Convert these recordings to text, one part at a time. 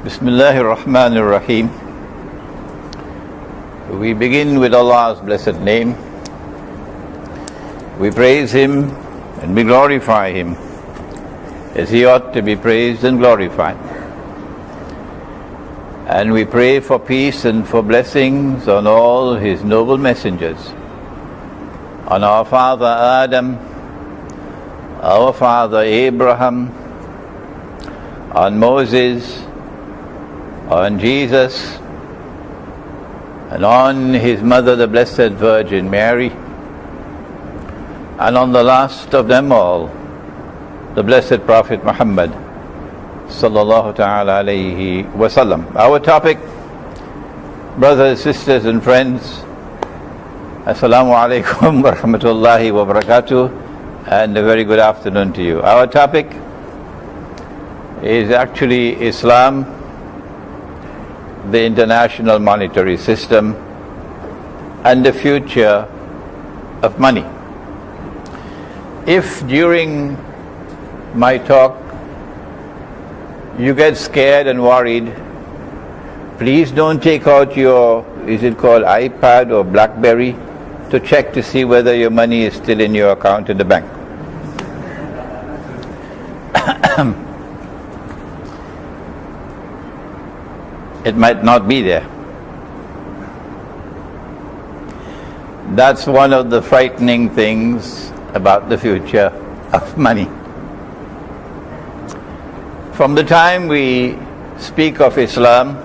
Bismillahir Rahmanir Rahim. We begin with Allah's blessed name. We praise Him and we glorify Him as He ought to be praised and glorified. And we pray for peace and for blessings on all His noble messengers, on our father Adam, our father Abraham, on Moses, on Jesus, and on His mother, the Blessed Virgin Mary, and on the last of them all, the Blessed Prophet Muhammad sallallahu ta'ala alayhi wasallam. Our topic, brothers, sisters and friends, Assalamu alaikum wa rahmatullahi wa barakatuh, and a very good afternoon to you. Our topic is actually Islam, the international monetary system, and the future of money. If during my talk you get scared and worried, please don't take out your, is it called iPad or BlackBerry, to check to see whether your money is still in your account in the bank. It might not be there. That's one of the frightening things about the future of money. From the time we speak of Islam,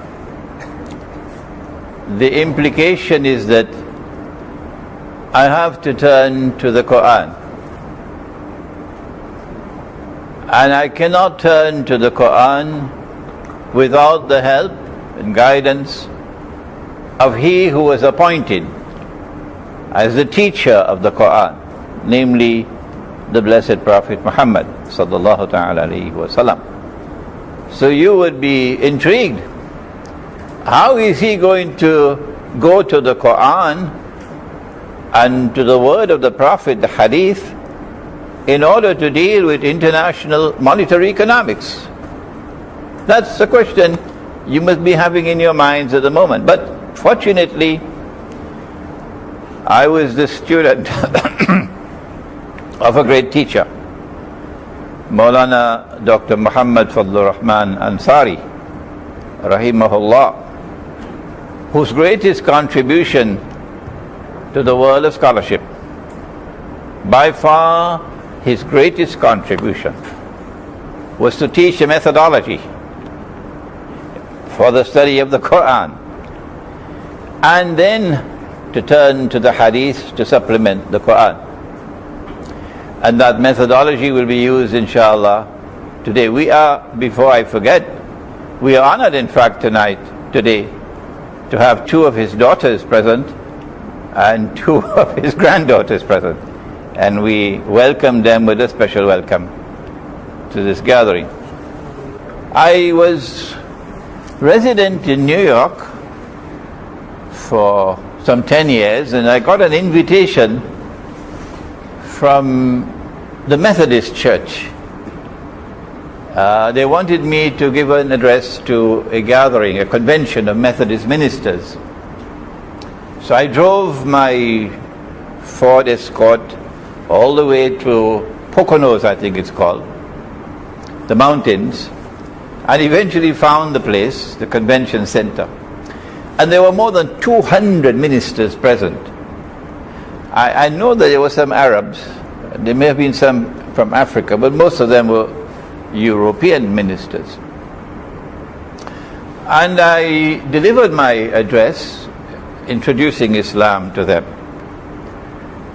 the implication is that I have to turn to the Quran. And I cannot turn to the Quran without the help and guidance of He who was appointed as the teacher of the Quran, namely the Blessed Prophet Muhammad sallallahu ta'ala alayhi wa sallam. So you would be intrigued. How is he going to go to the Quran and to the word of the Prophet, the Hadith, in order to deal with international monetary economics? That's the question you must be having in your minds at the moment. But fortunately, I was the student of a great teacher, Maulana Dr. Muhammad Fadlur Rahman Ansari, rahimahullah, whose greatest contribution to the world of scholarship, by far his greatest contribution, was to teach a methodology for the study of the Quran, and then to turn to the Hadith to supplement the Quran. And that methodology will be used, inshallah, today. We are, before I forget, we are honored, in fact, today, to have two of his daughters present and two of his granddaughters present. And we welcome them with a special welcome to this gathering. I was resident in New York for some 10 years, and I got an invitation from the Methodist Church. They wanted me to give an address to a gathering, a convention of Methodist ministers. So I drove my Ford Escort all the way to Poconos, I think it's called, the mountains, and eventually found the place, the convention center. And there were more than 200 ministers present. I know that there were some Arabs, there may have been some from Africa, but most of them were European ministers. And I delivered my address introducing Islam to them.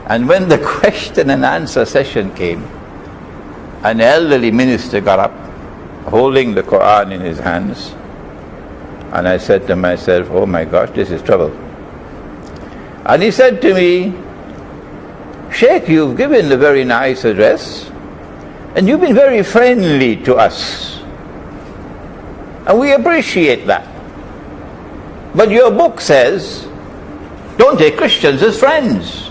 And when the question and answer session came, an elderly minister got up, holding the Quran in his hands, and I said to myself, oh my gosh, this is trouble. And he said to me, Sheikh, you've given a very nice address, and you've been very friendly to us, and we appreciate that. But your book says Don't take Christians as friends.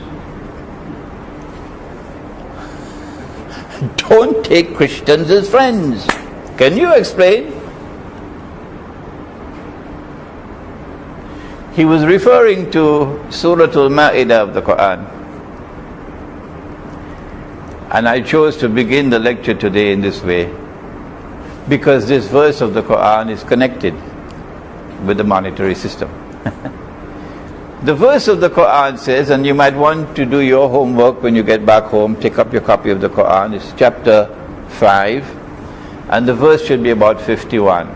Don't take Christians as friends. Can you explain? He was referring to Surah Al-Ma'idah of the Quran. And I chose to begin the lecture today in this way because this verse of the Quran is connected with the monetary system. The verse of the Quran says, and you might want to do your homework when you get back home, take up your copy of the Quran, it's chapter 5, and the verse should be about 51.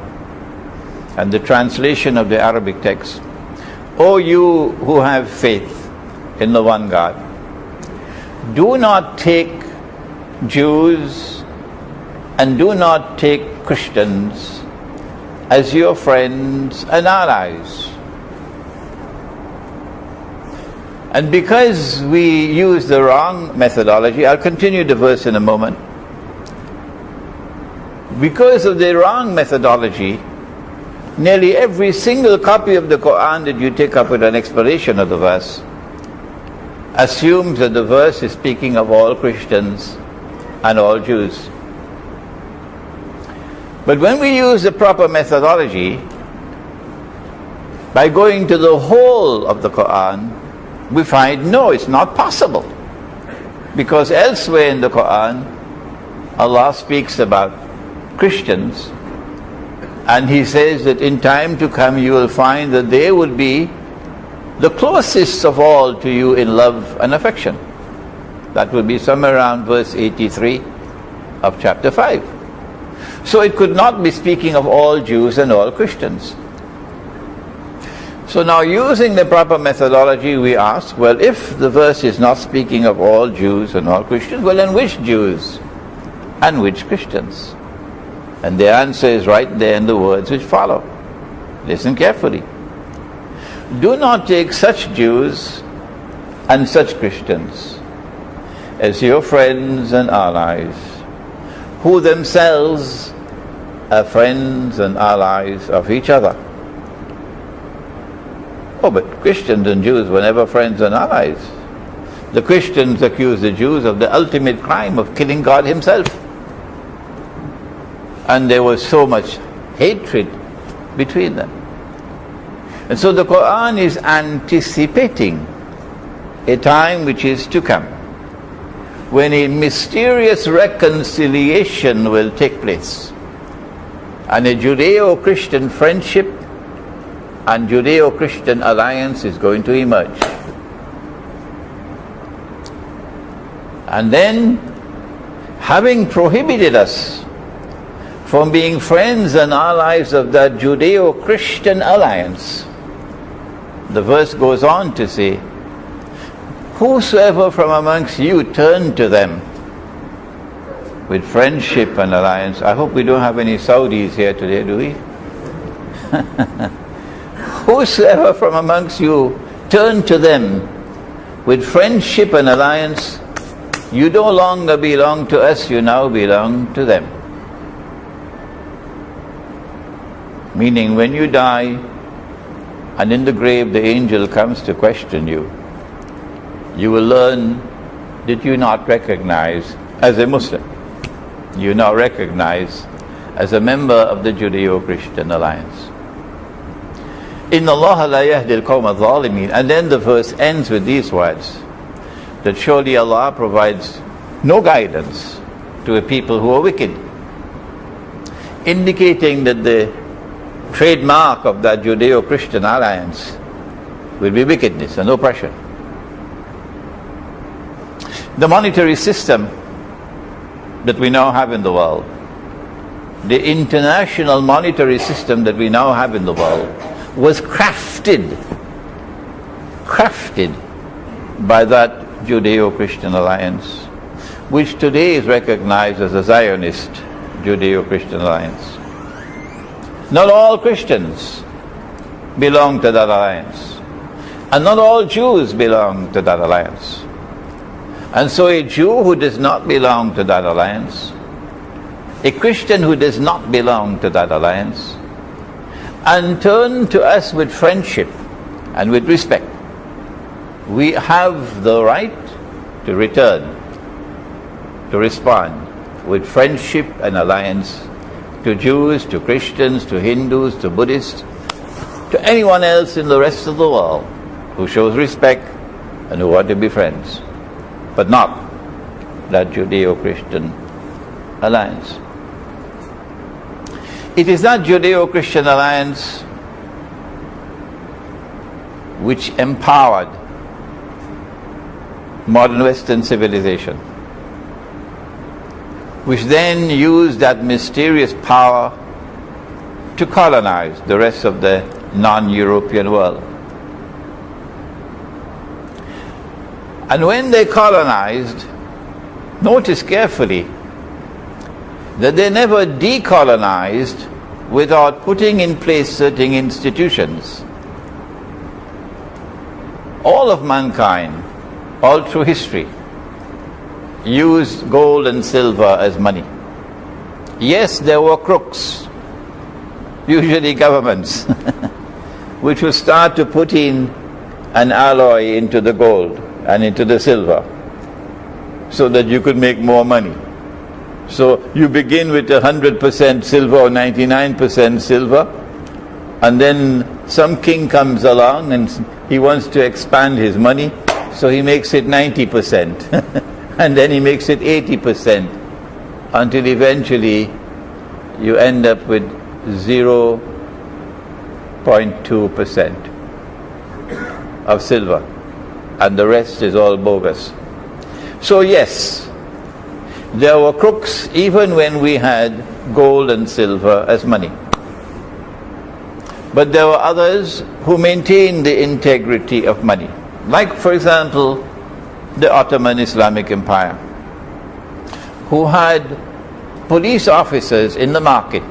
And the translation of the Arabic text, O you who have faith in the one God, do not take Jews and do not take Christians as your friends and allies. And because we use the wrong methodology, I'll continue the verse in a moment. Because of the wrong methodology, nearly every single copy of the Quran that you take up with an explanation of the verse assumes that the verse is speaking of all Christians and all Jews. But when we use the proper methodology, by going to the whole of the Quran, we find, no, it's not possible. Because elsewhere in the Quran, Allah speaks about Christians, and He says that in time to come you will find that they will be the closest of all to you in love and affection. That will be somewhere around verse 83 of chapter 5. So it could not be speaking of all Jews and all Christians. So now, using the proper methodology, we ask, well, if the verse is not speaking of all Jews and all Christians, well, then which Jews and which Christians? And the answer is right there in the words which follow. Listen carefully. Do not take such Jews and such Christians as your friends and allies, who themselves are friends and allies of each other. Oh, but Christians and Jews were never friends and allies. The Christians accuse the Jews of the ultimate crime of killing God Himself. And there was so much hatred between them. And so the Quran is anticipating a time which is to come, when a mysterious reconciliation will take place, and a Judeo-Christian friendship and Judeo-Christian alliance is going to emerge. And then, having prohibited us from being friends and allies of that Judeo-Christian alliance, the verse goes on to say, whosoever from amongst you turn to them with friendship and alliance. I hope we don't have any Saudis here today, do we? Whosoever from amongst you turn to them with friendship and alliance, you no longer belong to us, you now belong to them. Meaning, when you die and in the grave the angel comes to question you, you will learn that you not recognize as a Muslim. You now recognize as a member of the Judeo-Christian alliance. Inna Allah la yahdi al-qawm al-zalimin. And then the verse ends with these words, that surely Allah provides no guidance to a people who are wicked, indicating that the trademark of that Judeo-Christian alliance will be wickedness and oppression. The monetary system that we now have in the world, the international monetary system that we now have in the world, was crafted by that Judeo-Christian alliance, which today is recognized as a Zionist Judeo-Christian alliance. Not all Christians belong to that alliance, and not all Jews belong to that alliance. And so a Jew who does not belong to that alliance, a Christian who does not belong to that alliance, and turn to us with friendship and with respect, we have the right to return, to respond with friendship and alliance to Jews, to Christians, to Hindus, to Buddhists, to anyone else in the rest of the world who shows respect and who want to be friends, but not that Judeo-Christian alliance. It is that Judeo-Christian alliance which empowered modern Western civilization, which then used that mysterious power to colonize the rest of the non-European world. And when they colonized, notice carefully that they never decolonized without putting in place certain institutions. All of mankind, all through history, used gold and silver as money. Yes, there were crooks, usually governments, which would start to put in an alloy into the gold and into the silver so that you could make more money. So you begin with 100% silver or 99% silver, and then some king comes along and he wants to expand his money, so he makes it 90%. And then he makes it 80%, until eventually you end up with 0.2% of silver, and the rest is all bogus. So yes, there were crooks even when we had gold and silver as money. But there were others who maintained the integrity of money. Like, for example, the Ottoman Islamic Empire, who had police officers in the market.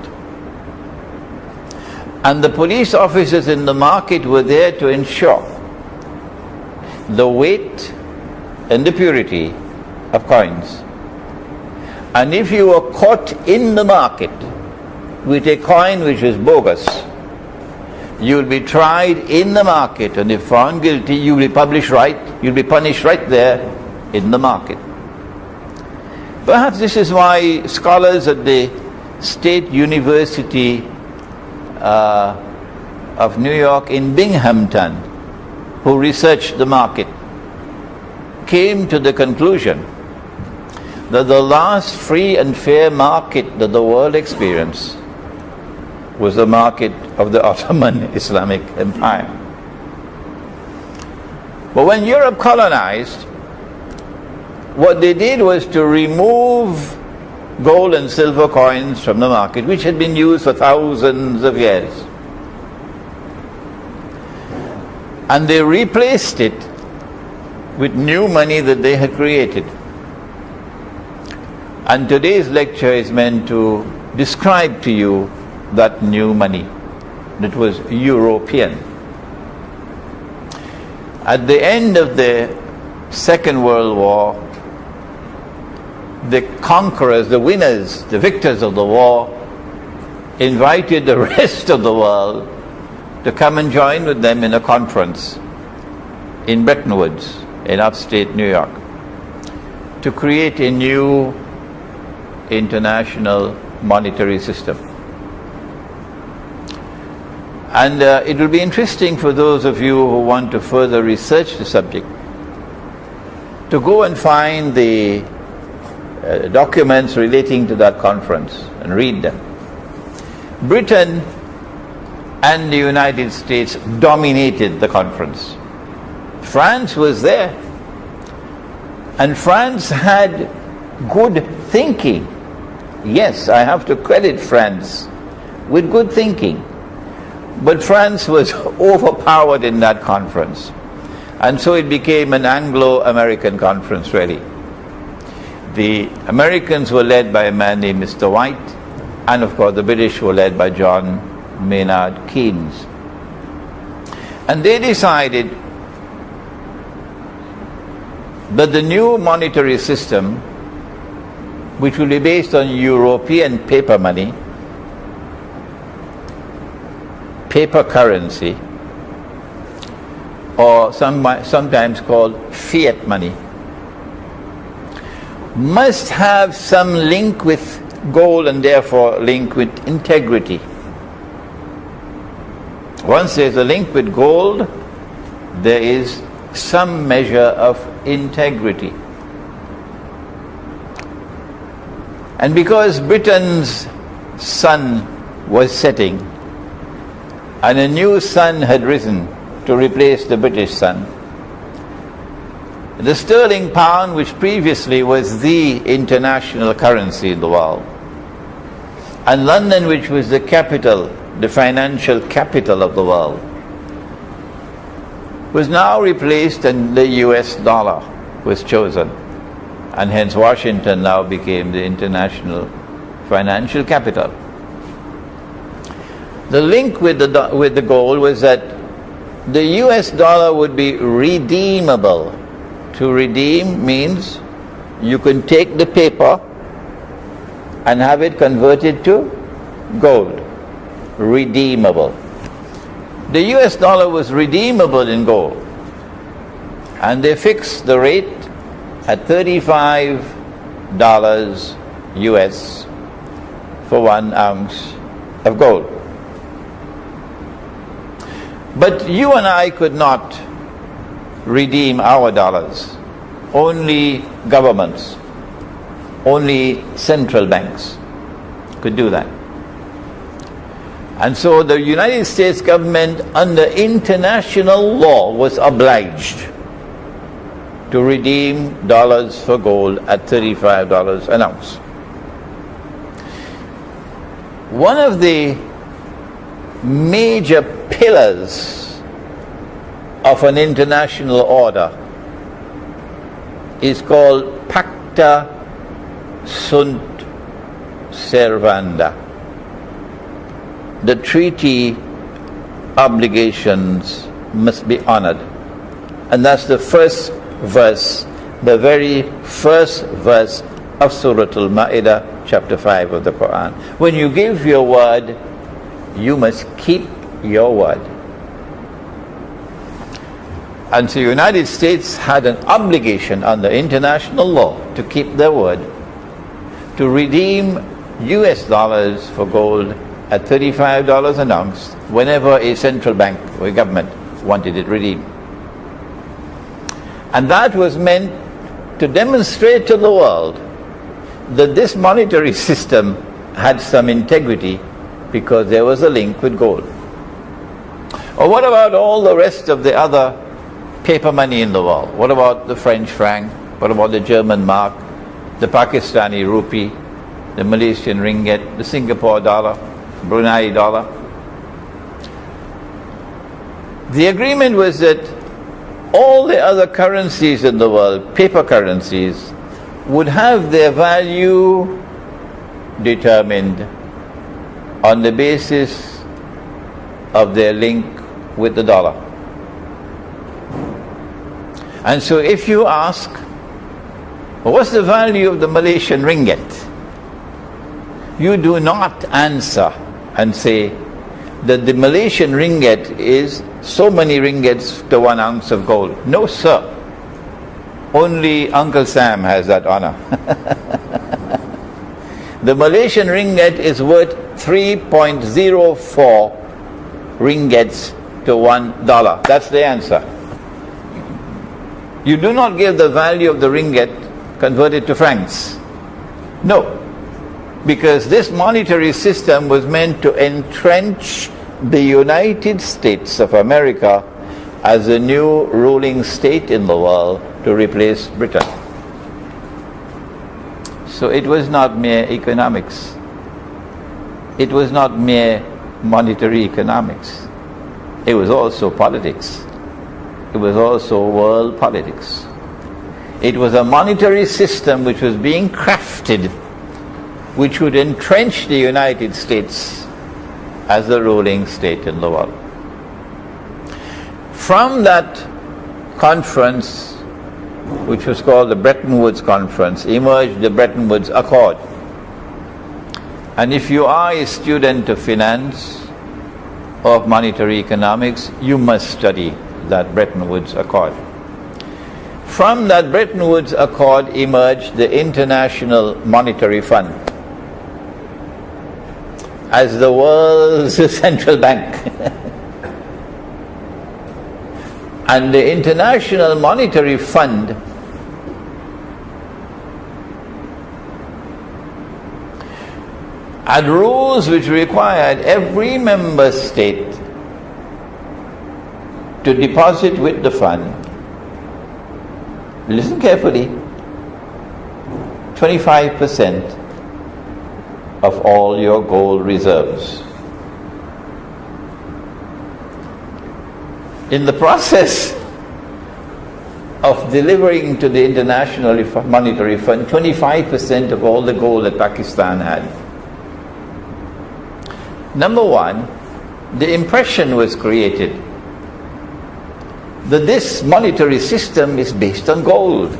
And the police officers in the market were there to ensure the weight and the purity of coins. And if you were caught in the market with a coin which was bogus, you will be tried in the market, and if found guilty, you will be punished right there in the market. Perhaps this is why scholars at the State University of New York in Binghamton, who researched the market, came to the conclusion that the last free and fair market that the world experienced was the market of the Ottoman Islamic Empire. But when Europe colonized, what they did was to remove gold and silver coins from the market, which had been used for thousands of years. And they replaced it with new money that they had created. And today's lecture is meant to describe to you that new money that was European. At the end of the Second World War, the conquerors, the winners, the victors of the war invited the rest of the world to come and join with them in a conference in Bretton Woods in upstate New York to create a new international monetary system. And it will be interesting for those of you who want to further research the subject to go and find the documents relating to that conference and read them. Britain and the United States dominated the conference. France was there, and France had good thinking. Yes, I have to credit France with good thinking. But France was overpowered in that conference. And so it became an Anglo-American conference, really. The Americans were led by a man named Mr. White, and of course the British were led by John Maynard Keynes. And they decided that the new monetary system, which will be based on European paper money, paper currency, or sometimes called fiat money, must have some link with gold and therefore link with integrity. Once there's a link with gold, there is some measure of integrity. And because Britain's sun was setting and a new sun had risen to replace the British sun, the sterling pound, which previously was the international currency in the world, and London, which was the capital, the financial capital of the world, was now replaced, and the US dollar was chosen. And hence Washington now became the international financial capital. The link with the gold was that the US dollar would be redeemable. To redeem means you can take the paper and have it converted to gold. Redeemable. The US dollar was redeemable in gold, and they fixed the rate at $35 US for 1 ounce of gold. But you and I could not redeem our dollars. Only governments, only central banks could do that. And so the United States government, under international law, was obliged to redeem dollars for gold at $35 an ounce. One of the major pillars of an international order is called Pacta Sunt Servanda. The treaty obligations must be honored. And that's the first verse, the very first verse of Surah Al-Ma'idah, chapter 5 of the Quran. When you give your word, you must keep your word. And so the United States had an obligation under international law to keep their word, to redeem US dollars for gold at $35 an ounce whenever a central bank or a government wanted it redeemed. And that was meant to demonstrate to the world that this monetary system had some integrity because there was a link with gold. Or what about all the rest of the other paper money in the world? What about the French franc? What about the German mark, the Pakistani rupee, the Malaysian ringgit, the Singapore dollar, Brunei dollar? The agreement was that all the other currencies in the world, paper currencies, would have their value determined on the basis of their link with the dollar. And so if you ask, well, what's the value of the Malaysian ringgit? You do not answer and say that the Malaysian ringgit is so many ringgits to 1 ounce of gold. No, sir. Only Uncle Sam has that honor. The Malaysian ringgit is worth 3.04 ringgits to $1. That's the answer. You do not give the value of the ringgit converted to francs. No. Because this monetary system was meant to entrench the United States of America as a new ruling state in the world to replace Britain. So it was not mere economics. It was not mere monetary economics. It was also politics. It was also world politics. It was a monetary system which was being crafted, which would entrench the United States as the ruling state in the world. From that conference, which was called the Bretton Woods Conference, emerged the Bretton Woods Accord. And if you are a student of finance or of monetary economics, you must study that Bretton Woods Accord. From that Bretton Woods Accord emerged the International Monetary Fund as the world's central bank. And the International Monetary Fund had rules which required every member state to deposit with the fund, listen carefully, 25% of all your gold reserves. In the process of delivering to the International Monetary Fund 25% of all the gold that Pakistan had, number one, the impression was created that this monetary system is based on gold.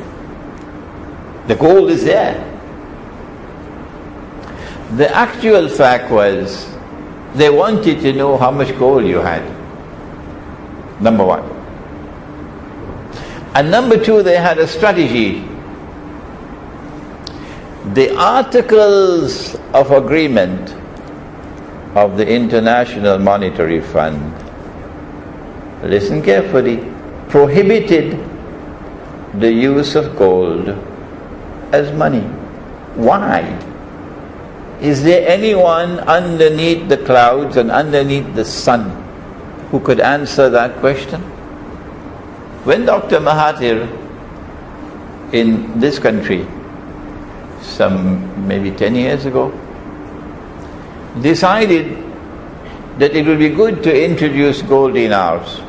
The gold is there. The actual fact was they wanted to know how much gold you had. Number one. And number two, they had a strategy. The Articles of Agreement of the International Monetary Fund, listen carefully, prohibited the use of gold as money. Why? Is there anyone underneath the clouds and underneath the sun who could answer that question? When Dr. Mahathir in this country, some maybe 10 years ago, decided that it would be good to introduce gold dinars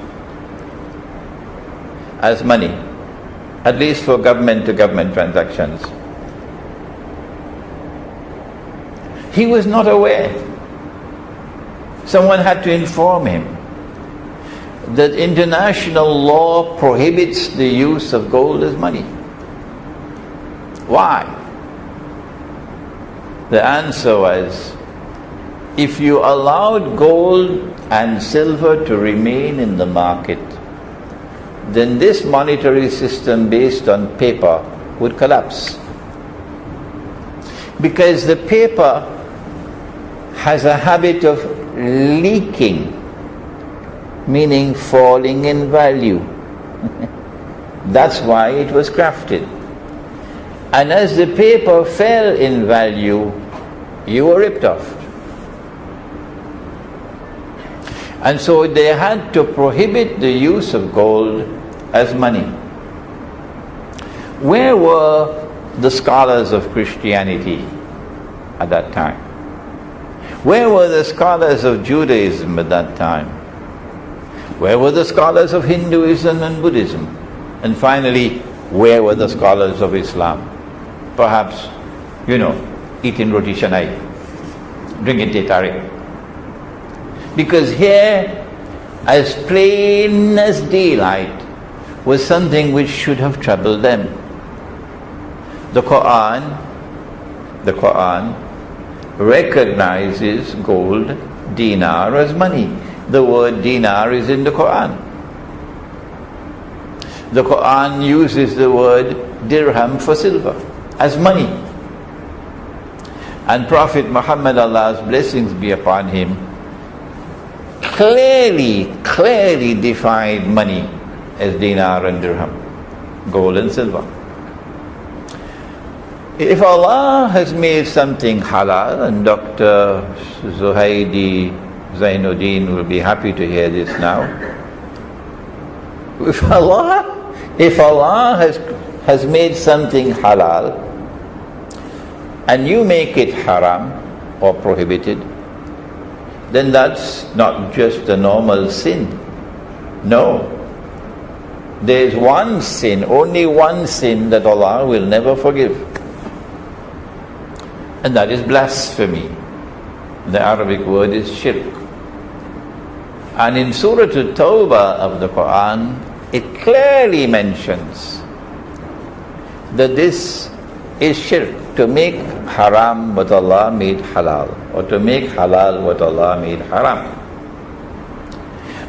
as money, at least for government-to-government transactions. He was not aware. Someone had to inform him that international law prohibits the use of gold as money. Why? The answer was, if you allowed gold and silver to remain in the market, then this monetary system based on paper would collapse. Because the paper has a habit of leaking, meaning falling in value. That's why it was crafted. And as the paper fell in value, you were ripped off. And so they had to prohibit the use of gold as money. Where were the scholars of Christianity at that time? Where were the scholars of Judaism at that time? Where were the scholars of Hinduism and Buddhism? And finally, where were the scholars of Islam? Perhaps, eating roti shanai, drinking teh tarik. Because here, as plain as daylight, was something which should have troubled them. The Quran recognizes gold, dinar, as money. The word dinar is in the Quran. The Quran uses the word dirham for silver, as money. And Prophet Muhammad, Allah's blessings be upon him, clearly defined money as dinar and dirham, gold and silver. If Allah has made something halal, and Dr. Zuhaidi Zainuddin will be happy to hear this now, if Allah has made something halal and you make it haram or prohibited, then that's not just a normal sin. No. There's one sin, only one sin that Allah will never forgive. And that is blasphemy. The Arabic word is shirk. And in Surah At-Tawbah of the Quran, it clearly mentions that this is shirk, to make haram what Allah made halal, or to make halal what Allah made haram.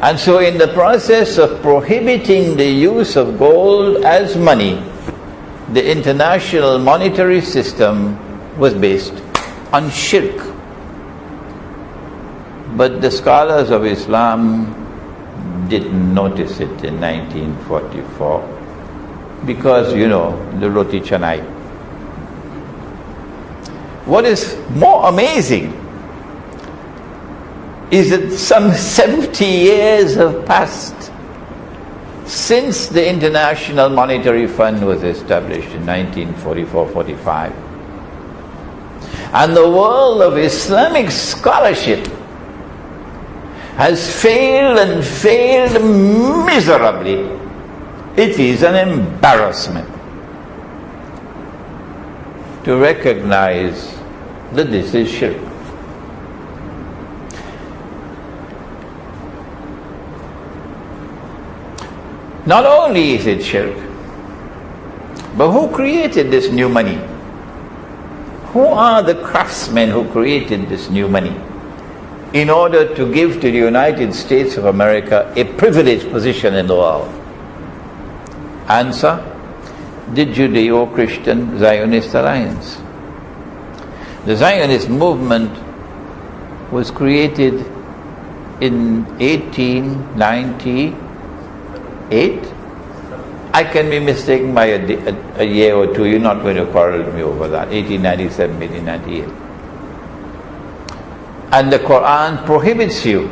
And so in the process of prohibiting the use of gold as money, the international monetary system was based on shirk. But the scholars of Islam didn't notice it in 1944 because, the roti canai. What is more amazing is that some 70 years have passed since the International Monetary Fund was established in 1944-45. And the world of Islamic scholarship has failed and failed miserably. It is an embarrassment to recognize that this is shirk. Not only is it shirk, but who created this new money? Who are the craftsmen who created this new money in order to give to the United States of America a privileged position in the world? Answer: the Judeo-Christian Zionist Alliance. The Zionist movement was created in 1898. I can be mistaken by a year or two. You're not going to quarrel with me over that. 1897, 1898. And the Quran prohibits you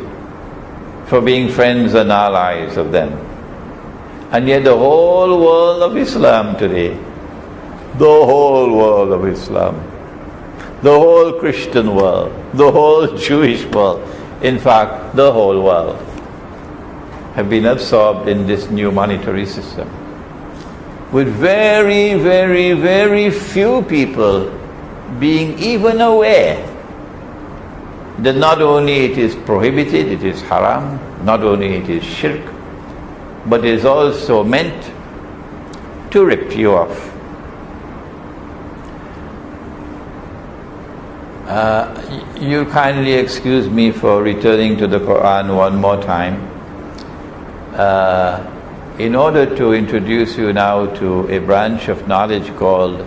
from being friends and allies of them. And yet the whole world of Islam today, the whole world of Islam, the whole Christian world, the whole Jewish world, in fact, the whole world, have been absorbed in this new monetary system, with very, very, very few people being even aware that not only it is prohibited, it is haram, not only it is shirk, but is also meant to rip you off. You kindly excuse me for returning to the Quran one more time, in order to introduce you now to a branch of knowledge called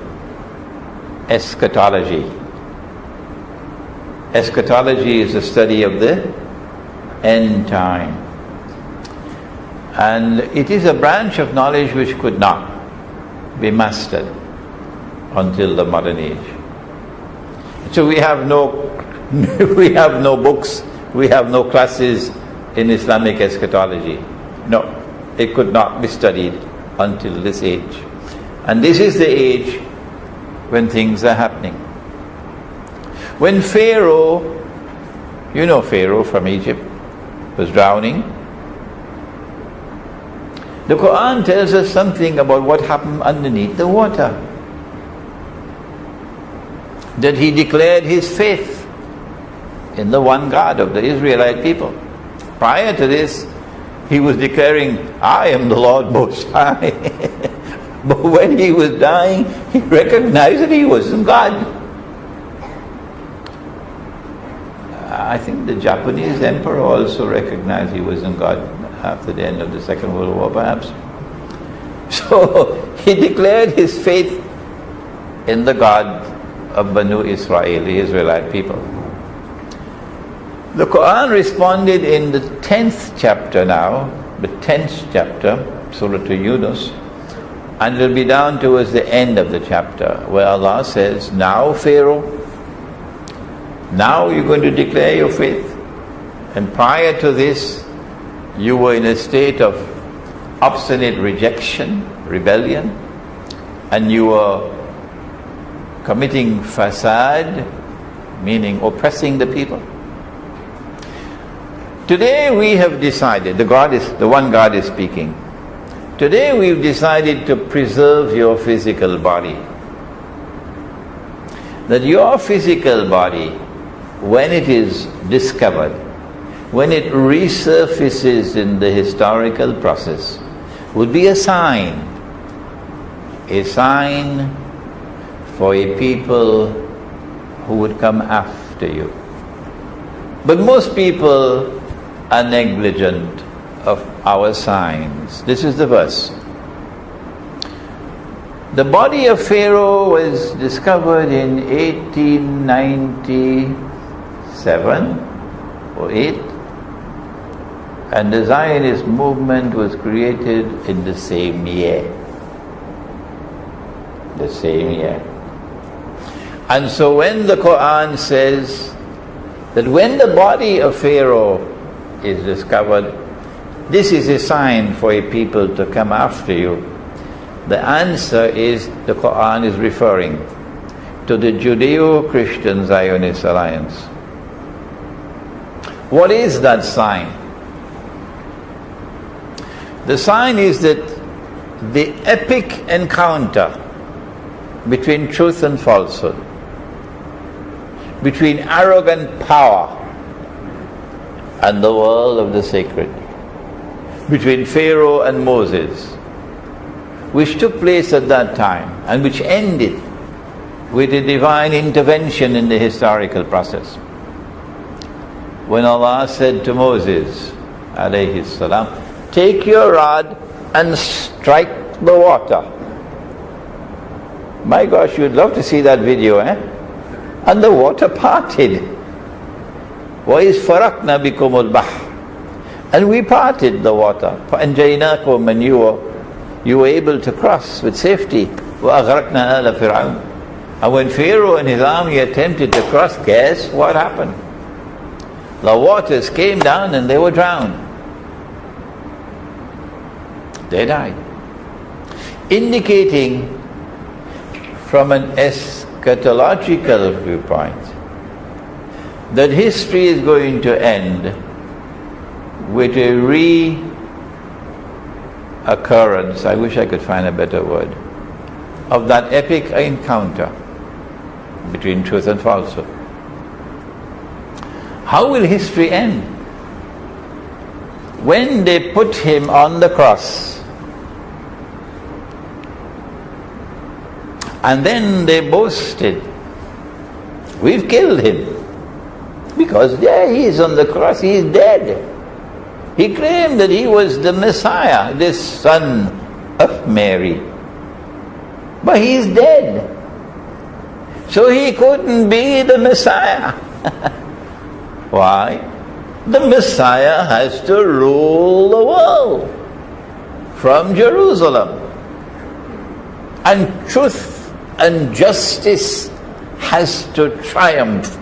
eschatology. Eschatology is the study of the end time. And it is a branch of knowledge which could not be mastered until the modern age. So we have no books, we have no classes in Islamic eschatology. No, it could not be studied until this age. And this is the age when things are happening. When Pharaoh, Pharaoh from Egypt, was drowning, the Quran tells us something about what happened underneath the water. That he declared his faith in the one God of the Israelite people. Prior to this, he was declaring, I am the Lord Most High. But when he was dying, he recognized that he wasn't God. I think the Japanese emperor also recognized he wasn't God after the end of the Second World War, perhaps. So he declared his faith in the God of Banu Israel, the Israelite people. The Quran responded in the 10th chapter now, the 10th chapter, Surah Yunus, and it'll be down towards the end of the chapter, where Allah says, now Pharaoh, now you're going to declare your faith. And prior to this, you were in a state of obstinate rejection, rebellion, and you were committing fasad, meaning oppressing the people. Today we have decided, the one God is speaking. Today we've decided to preserve your physical body. That your physical body, when it is discovered, when it resurfaces in the historical process, would be a sign for a people who would come after you. But most people are negligent of our signs. This is the verse. The body of Pharaoh was discovered in 1897 or 8, and the Zionist movement was created in the same year. The same year. And so when the Quran says that when the body of Pharaoh is discovered, this is a sign for a people to come after you, the answer is the Quran is referring to the Judeo-Christian Zionist alliance. What is that sign? The sign is that the epic encounter between truth and falsehood, between arrogant power and the world of the sacred, between Pharaoh and Moses, which took place at that time and which ended with a divine intervention in the historical process. When Allah said to Moses, alayhi salam, take your rod and strike the water. My gosh, you'd love to see that video, eh? And the water parted. وَإِذْ فَرَقْنَا بِكُمُ الْبَحْرَ. And we parted the water. فَأَنْجَيْنَاكُمْ, and you were able to cross with safety. وَأَغْرَقْنَا آلَ فِرْعَوْنَ. And when Pharaoh and his army attempted to cross, guess what happened? The waters came down and they were drowned. They died. Indicating from an eschatological viewpoint that history is going to end with a reoccurrence, I wish I could find a better word, of that epic encounter between truth and falsehood. How will history end? When they put him on the cross, and then they boasted, we've killed him. Because there he is on the cross, he is dead. He claimed that he was the Messiah, this son of Mary. But he is dead. So he couldn't be the Messiah. Why? The Messiah has to rule the world from Jerusalem. And truth and justice has to triumph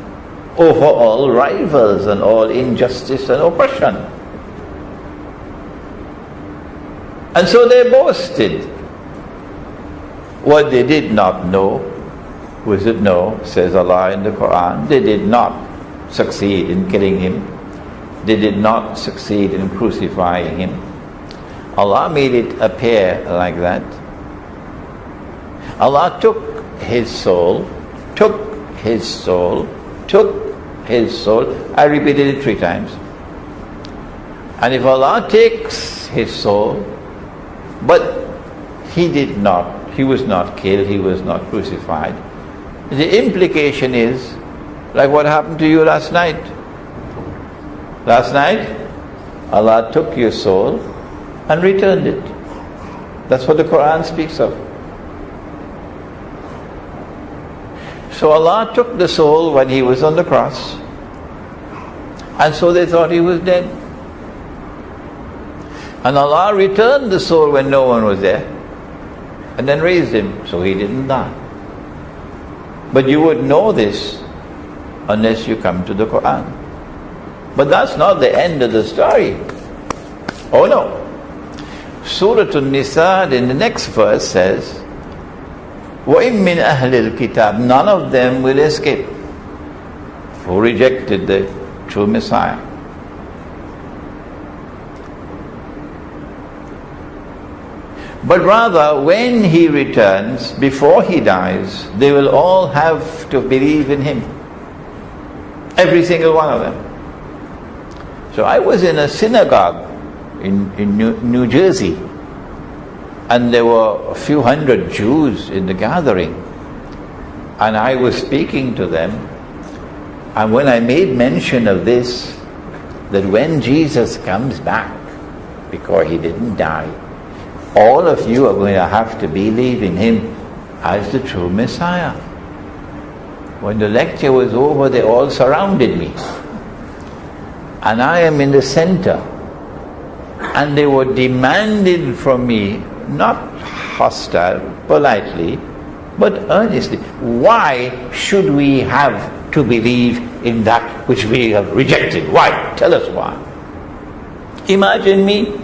over all rivals and all injustice and oppression. And so they boasted. What they did not know was that no, says Allah in the Quran, they did not succeed in killing him. They did not succeed in crucifying him. Allah made it appear like that. Allah took his soul, took his soul, took his soul. I repeated it 3 times. And if Allah takes his soul, but he was not killed, he was not crucified, the implication is like what happened to you last night. Last night, Allah took your soul and returned it. That's what the Quran speaks of. So Allah took the soul when he was on the cross, and so they thought he was dead. And Allah returned the soul when no one was there, and then raised him, so he didn't die. But you would know this unless you come to the Quran. But that's not the end of the story. Oh no. Surah An-Nisa in the next verse says, وَإِن مِّنْ أَهْلِ الْكِتَابِ, none of them will escape who rejected the true Messiah. But rather, when he returns, before he dies, they will all have to believe in him. Every single one of them. So I was in a synagogue in New Jersey, and there were a few hundred Jews in the gathering, and I was speaking to them, and when I made mention of this, that when Jesus comes back, because he didn't die. All of you are going to have to believe in him as the true Messiah. When the lecture was over, they all surrounded me. And I am in the center. And they were demanding from me, not hostile, politely, but earnestly, why should we have to believe in that which we have rejected? Why? Tell us why. Imagine me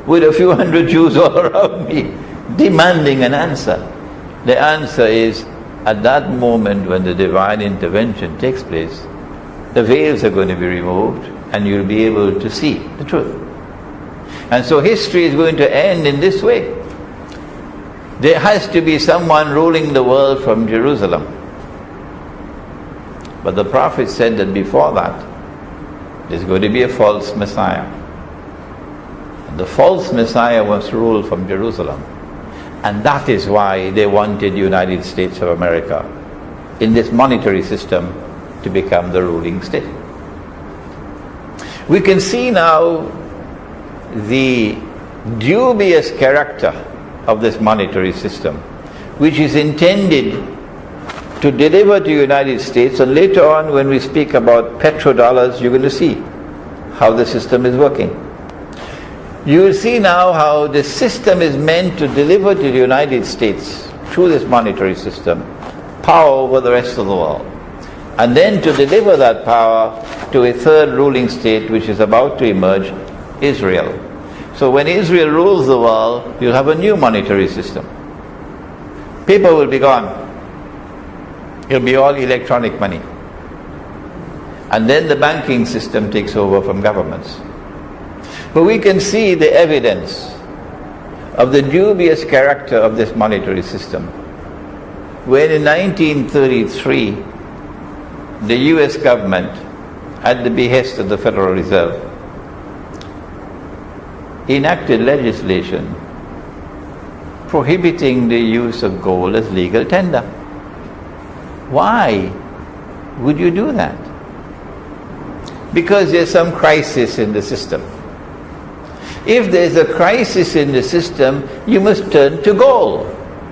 with a few hundred Jews all around me, demanding an answer. The answer is, at that moment when the divine intervention takes place, the veils are going to be removed and you'll be able to see the truth. And so history is going to end in this way. There has to be someone ruling the world from Jerusalem. But the prophet said that before that, there's going to be a false Messiah. And the false Messiah was ruled from Jerusalem. And that is why they wanted the United States of America in this monetary system to become the ruling state. We can see now the dubious character of this monetary system, which is intended to deliver to the United States, and later on when we speak about petrodollars, you're going to see how the system is working. You will see now how the system is meant to deliver to the United States, through this monetary system, power over the rest of the world. And then to deliver that power to a third ruling state which is about to emerge, Israel. So when Israel rules the world, you'll have a new monetary system. Paper will be gone. It'll be all electronic money. And then the banking system takes over from governments. But we can see the evidence of the dubious character of this monetary system. When in 1933, the US government, at the behest of the Federal Reserve, enacted legislation prohibiting the use of gold as legal tender. Why would you do that? Because there's some crisis in the system. If there's a crisis in the system, you must turn to gold,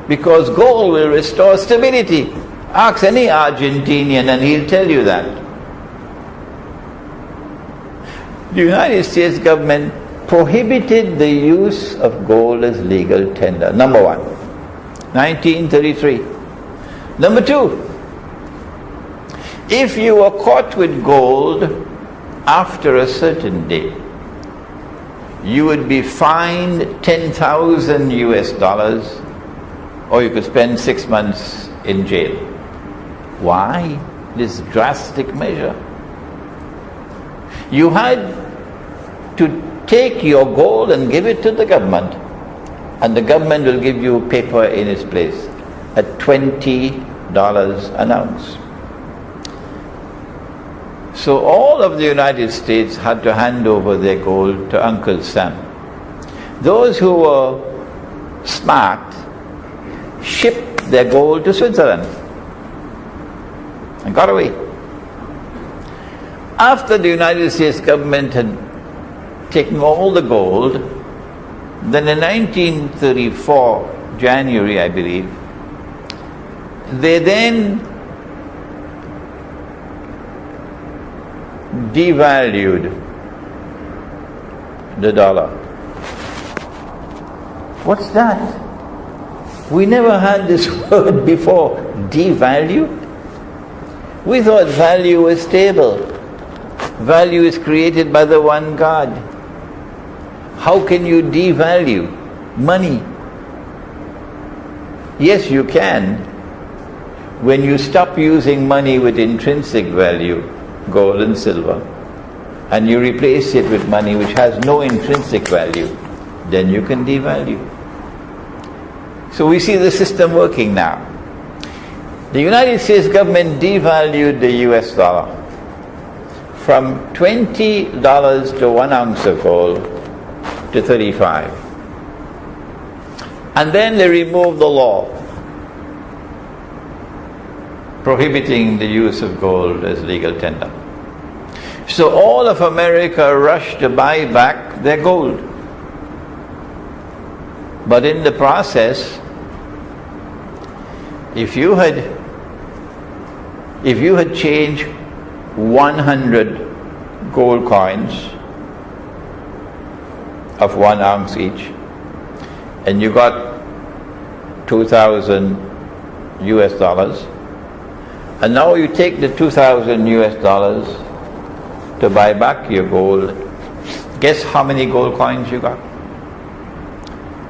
because gold will restore stability. Ask any Argentinian and he'll tell you that. The United States government prohibited the use of gold as legal tender. Number one, 1933. Number two, if you were caught with gold after a certain date, you would be fined 10,000 US dollars, or you could spend 6 months in jail. Why this drastic measure? You had to take your gold and give it to the government, and the government will give you paper in its place at $20 an ounce. So all of the United States had to hand over their gold to Uncle Sam. Those who were smart shipped their gold to Switzerland and got away. After the United States government had taken all the gold, then in 1934, January I believe, they then devalued the dollar. What's that? We never had this word before, devalued. We thought value was stable. Value is created by the one God. How can you devalue money? Yes, you can. When you stop using money with intrinsic value, gold and silver, and you replace it with money which has no intrinsic value, then you can devalue. So we see the system working now. The United States government devalued the US dollar from $20 to 1 ounce of gold to 35. And then they removed the law prohibiting the use of gold as legal tender. So all of America rushed to buy back their gold. But in the process, if you had changed 100 gold coins of 1 ounce each, and you got 2,000 US dollars, and now you take the 2,000 US dollars to buy back your gold, guess how many gold coins you got?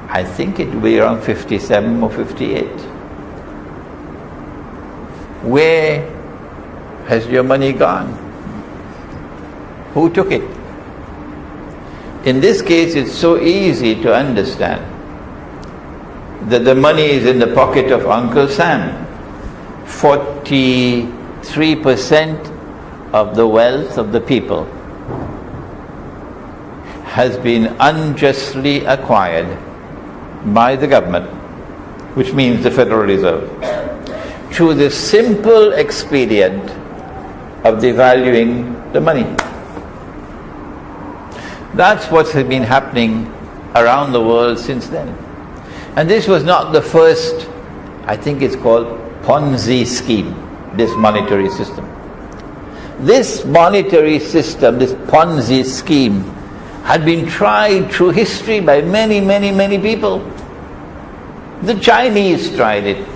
I think it will be around 57 or 58. Where has your money gone? Who took it? In this case, it's so easy to understand that the money is in the pocket of Uncle Sam. 43% of the wealth of the people has been unjustly acquired by the government, which means the Federal Reserve, through the simple expedient of devaluing the money. That's what has been happening around the world since then. And this was not the first, I think it's called Ponzi scheme, this monetary system. This monetary system, this Ponzi scheme, had been tried through history by many, many, many people. The Chinese tried it.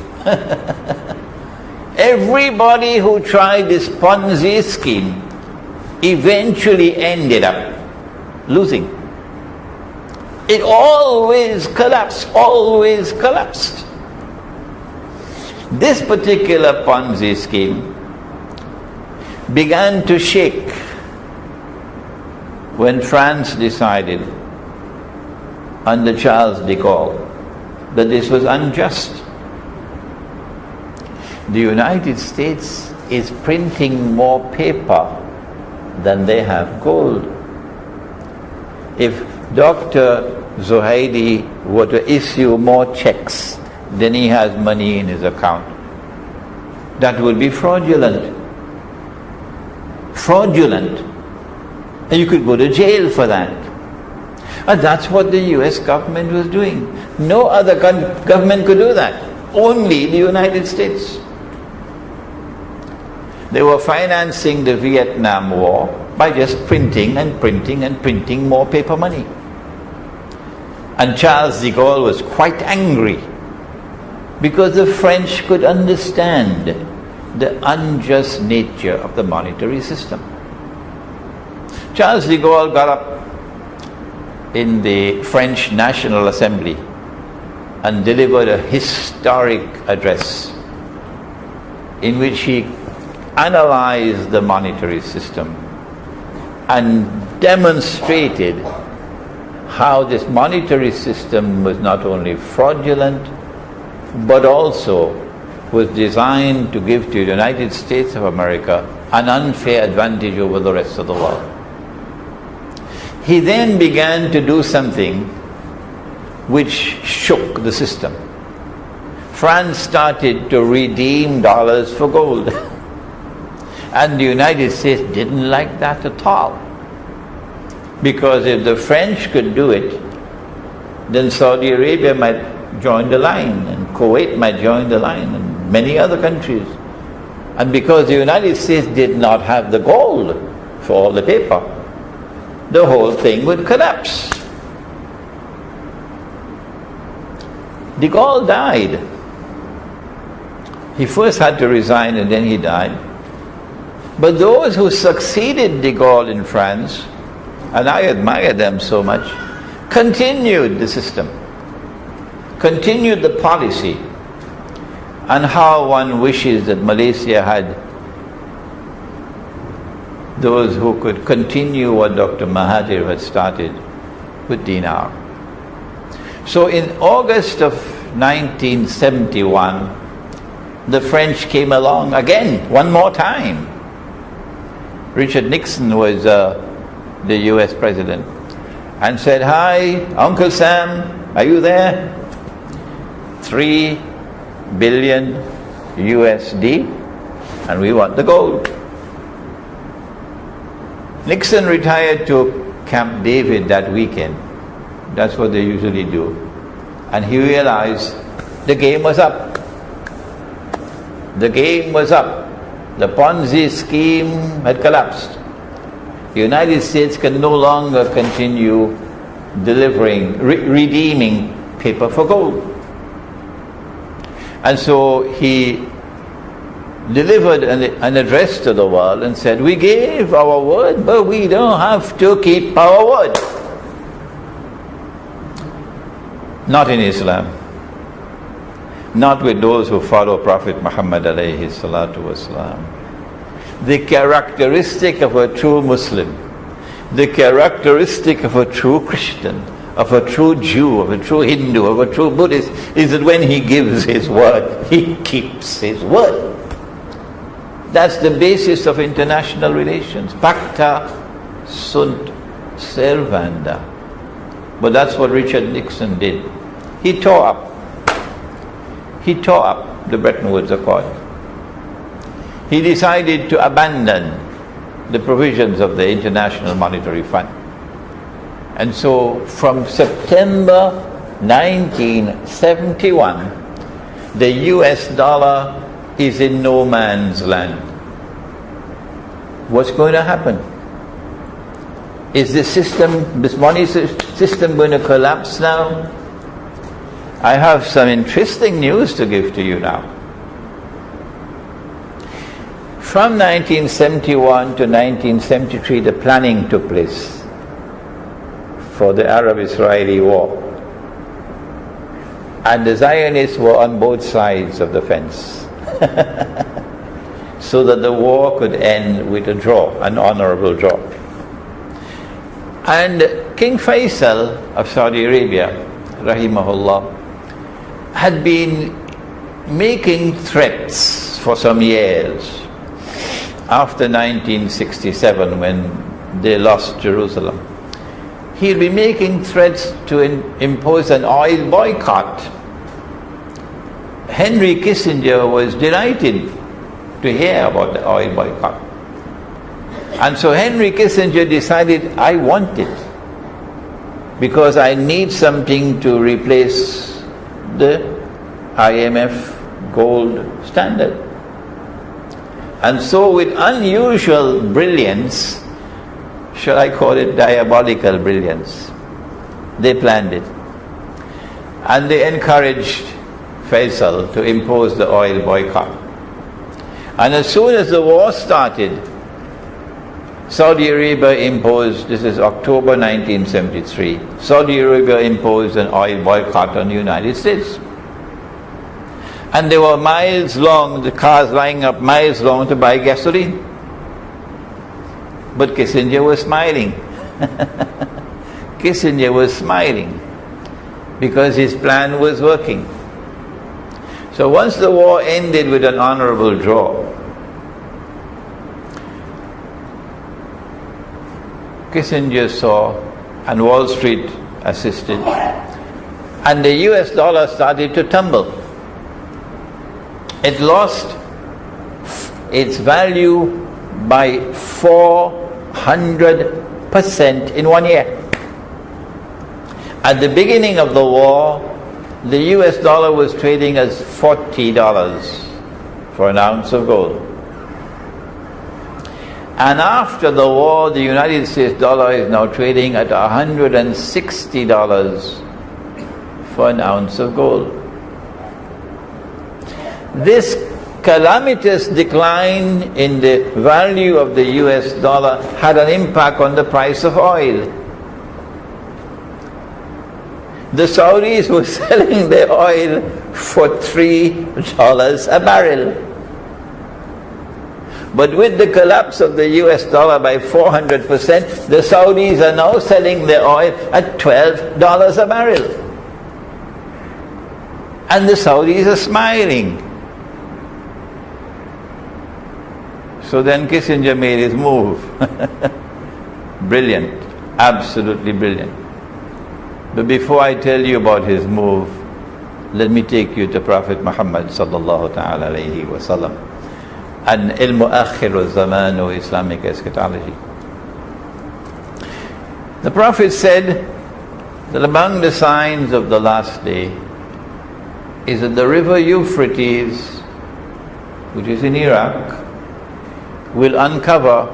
Everybody who tried this Ponzi scheme eventually ended up losing. It always collapsed, always collapsed. This particular Ponzi scheme began to shake when France decided under Charles de Gaulle that this was unjust. The United States is printing more paper than they have gold. If Dr. Zuhaidi were to issue more checks than he has money in his account, that would be fraudulent. Fraudulent. And you could go to jail for that. And that's what the US government was doing. No other government could do that. Only the United States. They were financing the Vietnam War by just printing and printing and printing more paper money. And Charles de Gaulle was quite angry because the French could understand the unjust nature of the monetary system. Charles de Gaulle got up in the French National Assembly and delivered a historic address in which he analyzed the monetary system and demonstrated how this monetary system was not only fraudulent but also was designed to give to the United States of America an unfair advantage over the rest of the world. He then began to do something which shook the system. France started to redeem dollars for gold. And the United States didn't like that at all. Because if the French could do it, then Saudi Arabia might join the line, and Kuwait might join the line, and many other countries. And because the United States did not have the gold for all the paper, the whole thing would collapse. De Gaulle died. He first had to resign and then he died. But those who succeeded de Gaulle in France, and I admire them so much, continued the system, continued the policy. And how one wishes that Malaysia had those who could continue what Dr. Mahathir had started with dinar. So in August of 1971, the French came along again, one more time. Richard Nixon was the US president and said, "Hi, Uncle Sam, are you there? 3 billion USD, and we want the gold." Nixon retired to Camp David that weekend. That's what they usually do. and he realized the game was up. The game was up. The Ponzi scheme had collapsed. The United States can no longer continue delivering, redeeming paper for gold. And so he delivered an address to the world and said, we gave our word, but we don't have to keep our word. Not in Islam. Not with those who follow Prophet Muhammad alayhi salatu wasalam. The characteristic of a true Muslim, the characteristic of a true Christian, of a true Jew, of a true Hindu, of a true Buddhist, is that when he gives his word, he keeps his word. That's the basis of international relations. Pacta sunt servanda. But that's what Richard Nixon did. He tore up the Bretton Woods Accord. He decided to abandon the provisions of the International Monetary Fund. And so from September 1971, the US dollar is in no man's land. What's going to happen? Is this money system going to collapse now? I have some interesting news to give to you now. From 1971 to 1973, the planning took place for the Arab-Israeli war. And the Zionists were on both sides of the fence. So that the war could end with a draw, an honorable draw. And King Faisal of Saudi Arabia, rahimahullah, had been making threats for some years after 1967 when they lost Jerusalem. He'd be making threats to impose an oil boycott. Henry Kissinger was delighted to hear about the oil boycott. And so Henry Kissinger decided, I want it because I need something to replace the IMF gold standard. And so with unusual brilliance, shall I call it diabolical brilliance, they planned it. And they encouraged Faisal to impose the oil boycott. And as soon as the war started, Saudi Arabia imposed, this is October 1973, Saudi Arabia imposed an oil boycott on the United States. And they were miles long, the cars lining up miles long to buy gasoline. But Kissinger was smiling. Kissinger was smiling because his plan was working. So once the war ended with an honorable draw, Kissinger saw, and Wall Street assisted, and the US dollar started to tumble. It lost its value by 400% in 1 year. At the beginning of the war, the US dollar was trading as $40 for an ounce of gold. And after the war, the United States dollar is now trading at $160 for an ounce of gold. This calamitous decline in the value of the US dollar had an impact on the price of oil. The Saudis were selling their oil for $3 a barrel. But with the collapse of the US dollar by 400%, the Saudis are now selling their oil at $12 a barrel. And the Saudis are smiling. So then Kissinger made his move. Brilliant, absolutely brilliant. But before I tell you about his move, let me take you to Prophet Muhammad sallallahu ta'ala alayhi wa sallam. And ilmu akhiru zaman or Islamic eschatology. The Prophet said that among the signs of the last day is that the river Euphrates, which is in Iraq, will uncover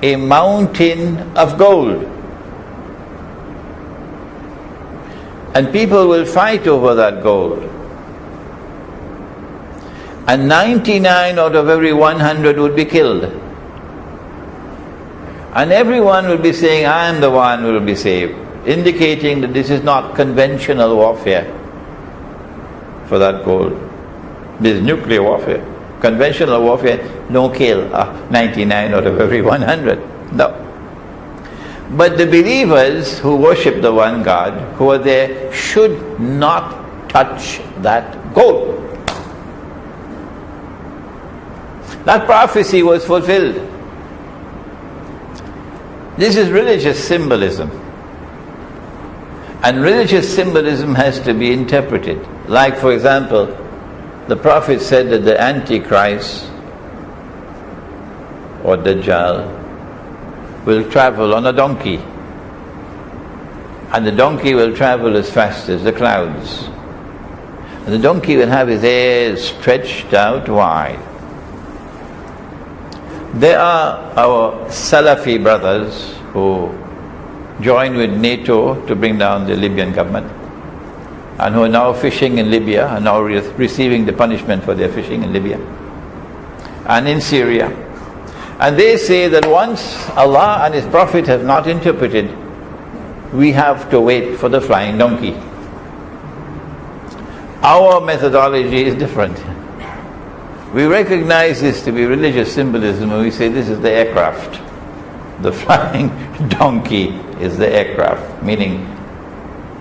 a mountain of gold. And people will fight over that gold. And 99 out of every 100 would be killed. And everyone will be saying, I am the one who will be saved, indicating that this is not conventional warfare for that gold. This is nuclear warfare. Conventional warfare, no kill, 99 out of every 100. No. But the believers who worship the one God, who are there, should not touch that gold. That prophecy was fulfilled. This is religious symbolism. And religious symbolism has to be interpreted. Like, for example, the Prophet said that the Antichrist or Dajjal will travel on a donkey, and the donkey will travel as fast as the clouds, and the donkey will have his ears stretched out wide. There are our Salafi brothers who joined with NATO to bring down the Libyan government, and who are now fishing in Libya, and now receiving the punishment for their fishing in Libya and in Syria. And they say that once Allah and His Prophet have not interpreted, we have to wait for the flying donkey. Our methodology is different. We recognize this to be religious symbolism, and we say this is the aircraft. The flying donkey is the aircraft, meaning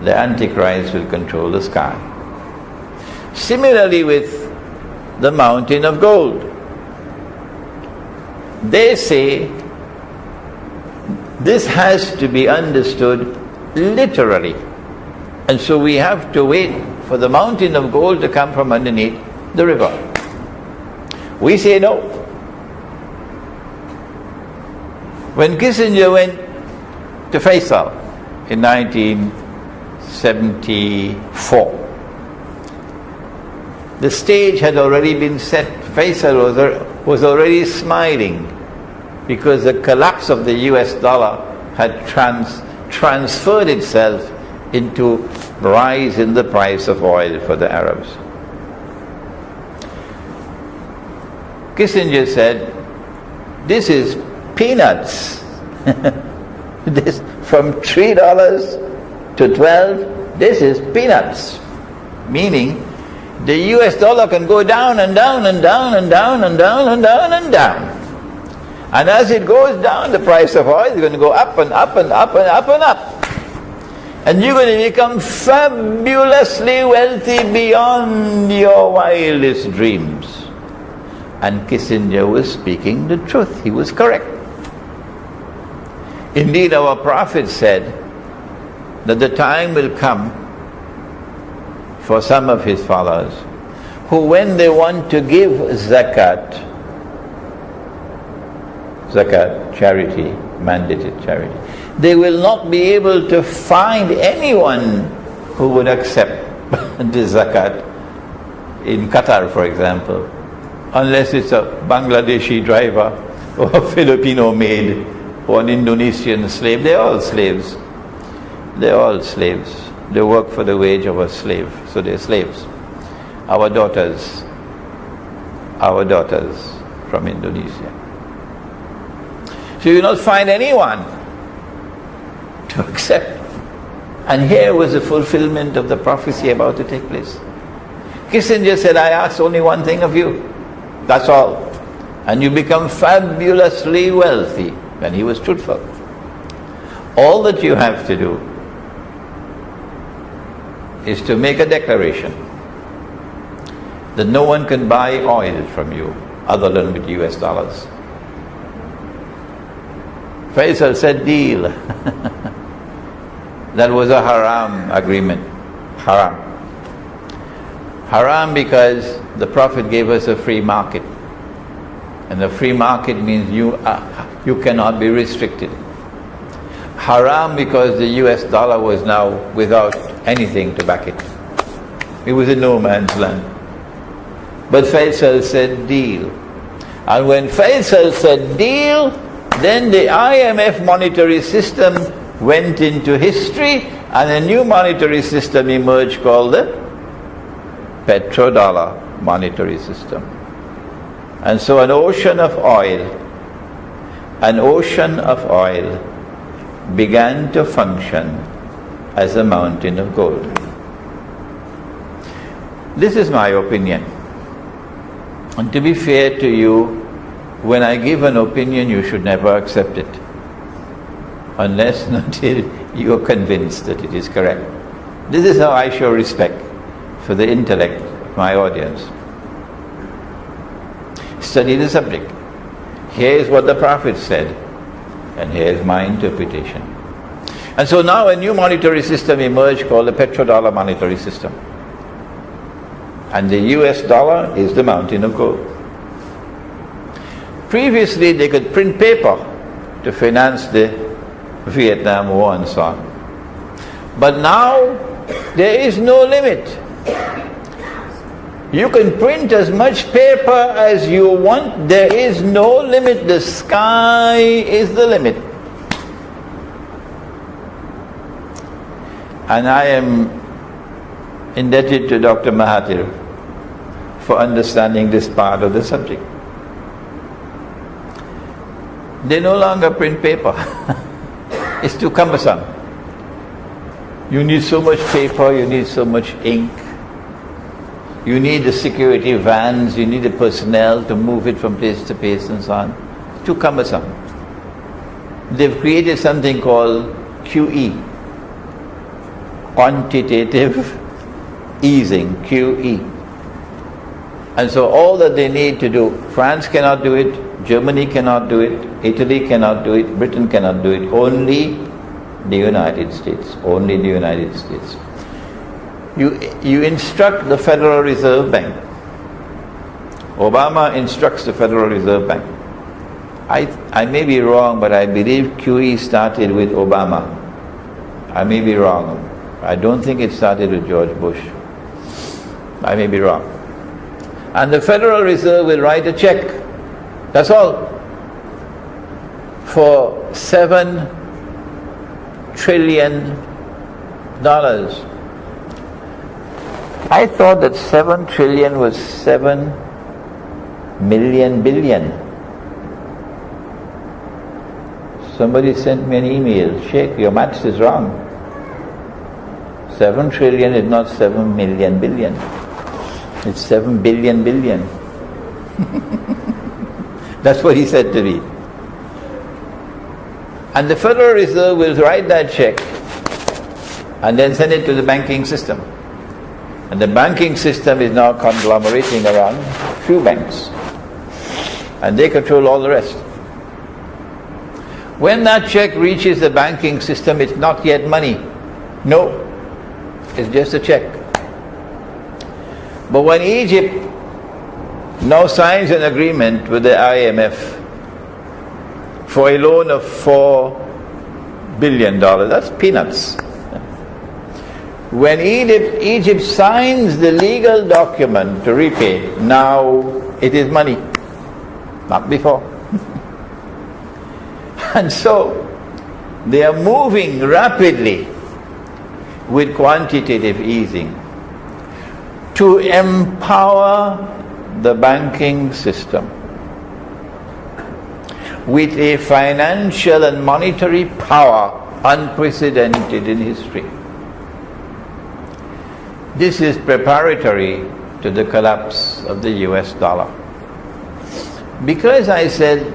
the Antichrist will control the sky. Similarly with the mountain of gold. They say this has to be understood literally. And so we have to wait for the mountain of gold to come from underneath the river. We say no. When Kissinger went to Faisal in 1974, the stage had already been set. Faisal was already smiling because the collapse of the US dollar had transferred itself into rise in the price of oil for the Arabs. Kissinger said, this is peanuts. This from $3 to $12, this is peanuts. Meaning, the US dollar can go down and down and down and down and down and down and down. And as it goes down, the price of oil is going to go up and up and up and up and up. And you're going to become fabulously wealthy beyond your wildest dreams. And Kissinger was speaking the truth. He was correct. Indeed, our Prophet said that the time will come for some of his followers who, when they want to give zakat, charity, mandated charity, they will not be able to find anyone who would accept the zakat in Qatar, for example, unless it's a Bangladeshi driver or a Filipino maid or an Indonesian slave. They're all slaves. They're all slaves. They work for the wage of a slave, so they're slaves. Our daughters from Indonesia. So you will not find anyone to accept. And here was the fulfillment of the prophecy about to take place. Kissinger said, I ask only one thing of you. That's all. And you become fabulously wealthy. And he was truthful. All that you have to do is to make a declaration that no one can buy oil from you other than with US dollars. Faisal said, deal. That was a haram agreement. Haram. Haram because the Prophet gave us a free market. And the free market means you cannot be restricted. Haram because the US dollar was now without anything to back it. It was a no man's land. But Faisal said deal. And when Faisal said deal, then the IMF monetary system went into history and a new monetary system emerged called the petrodollar monetary system. And so an ocean of oil began to function as a mountain of gold. This is my opinion. And to be fair to you, when I give an opinion, you should never accept it, unless and until you are convinced that it is correct. This is how I show respect for the intellect of my audience. Study the subject. Here is what the Prophet said, and here is my interpretation. And so now a new monetary system emerged called the petrodollar monetary system. And the US dollar is the mountain of gold. Previously they could print paper to finance the Vietnam War and so on. But now there is no limit. You can print as much paper as you want. There is no limit. The sky is the limit. And I am indebted to Dr. Mahathir for understanding this part of the subject. They no longer print paper. It's too cumbersome. You need so much paper, you need so much ink. You need the security vans, you need the personnel to move it from place to place and so on. It's too cumbersome. They've created something called QE, quantitative easing, QE. And so all that they need to do, France cannot do it, Germany cannot do it, Italy cannot do it, Britain cannot do it, only the United States, only the United States. You instruct the Federal Reserve Bank. Obama instructs the Federal Reserve Bank. I may be wrong, but I believe QE started with Obama. I may be wrong. I don't think it started with George Bush. I may be wrong. And the Federal Reserve will write a check, that's all, for $7 trillion. I thought that 7 trillion was 7 million billion. Somebody sent me an email, Sheikh, your maths is wrong. 7 trillion is not 7 million billion. It's 7 billion billion. That's what he said to me. And the Federal Reserve will write that check and then send it to the banking system. And the banking system is now conglomerating around few banks. And they control all the rest. When that check reaches the banking system, it's not yet money. No, it's just a check. But when Egypt now signs an agreement with the IMF for a loan of $4 billion, that's peanuts. When Egypt signs the legal document to repay, now it is money, not before. And so they are moving rapidly with quantitative easing to empower the banking system with a financial and monetary power unprecedented in history. This is preparatory to the collapse of the US dollar. Because I said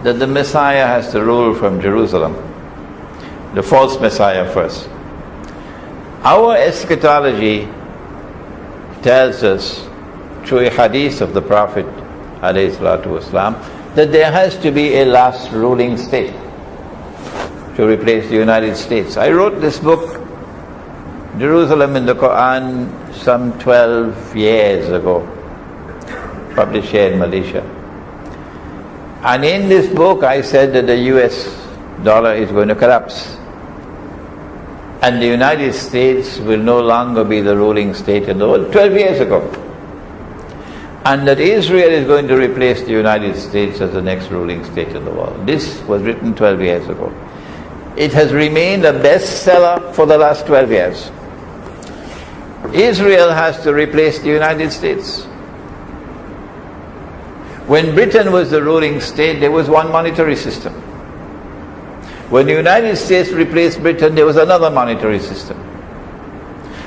that the Messiah has to rule from Jerusalem, the false Messiah first, our eschatology tells us through a hadith of the Prophet ﷺ, that there has to be a last ruling state to replace the United States. I wrote this book, Jerusalem in the Quran, some 12 years ago, published here in Malaysia. And in this book I said that the US dollar is going to collapse. And the United States will no longer be the ruling state in the world, 12 years ago. And that Israel is going to replace the United States as the next ruling state in the world. This was written 12 years ago. It has remained a bestseller for the last 12 years. Israel has to replace the United States. When Britain was the ruling state, there was one monetary system. When the United States replaced Britain, there was another monetary system.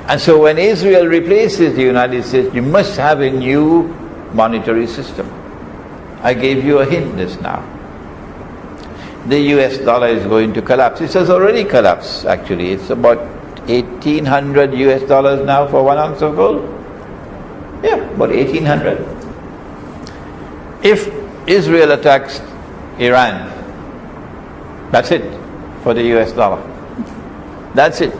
And so when Israel replaces the United States, you must have a new monetary system. I gave you a hint just now. The US dollar is going to collapse. It has already collapsed, actually. It's about 1,800 US dollars now for 1 ounce of gold. Yeah, about 1,800. If Israel attacks Iran, that's it for the US dollar. That's it.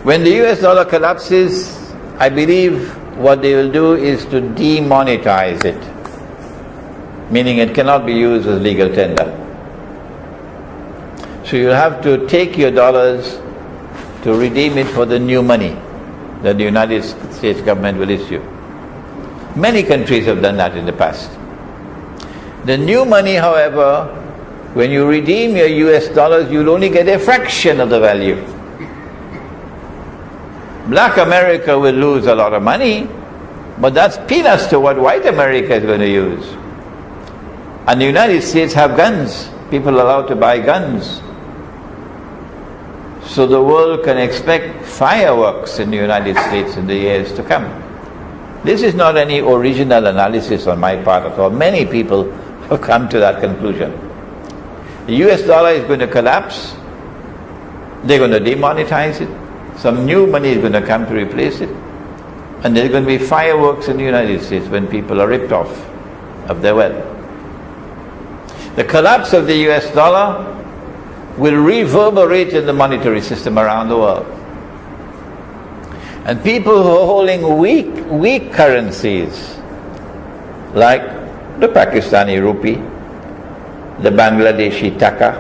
When the US dollar collapses, I believe what they will do is to demonetize it, meaning it cannot be used as legal tender. So you'll have to take your dollars to redeem it for the new money that the United States government will issue. Many countries have done that in the past. The new money, however, when you redeem your US dollars, you'll only get a fraction of the value. Black America will lose a lot of money, but that's peanuts to what white America is going to use. And the United States have guns. People are allowed to buy guns. So the world can expect fireworks in the United States in the years to come. This is not any original analysis on my part at all. Many people have come to that conclusion. The US dollar is going to collapse. They're going to demonetize it. Some new money is going to come to replace it. And there's going to be fireworks in the United States when people are ripped off of their wealth. The collapse of the US dollar will reverberate in the monetary system around the world. And people who are holding weak currencies, like the Pakistani rupee, the Bangladeshi taka,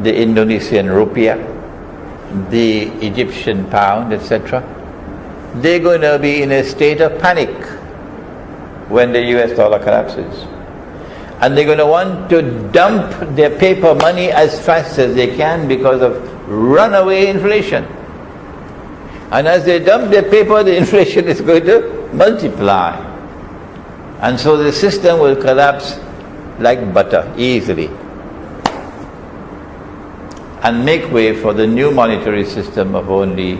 the Indonesian rupiah, the Egyptian pound, etc., they're going to be in a state of panic when the US dollar collapses. And they're going to want to dump their paper money as fast as they can because of runaway inflation. And as they dump their paper, the inflation is going to multiply. And so the system will collapse like butter, easily. And make way for the new monetary system of only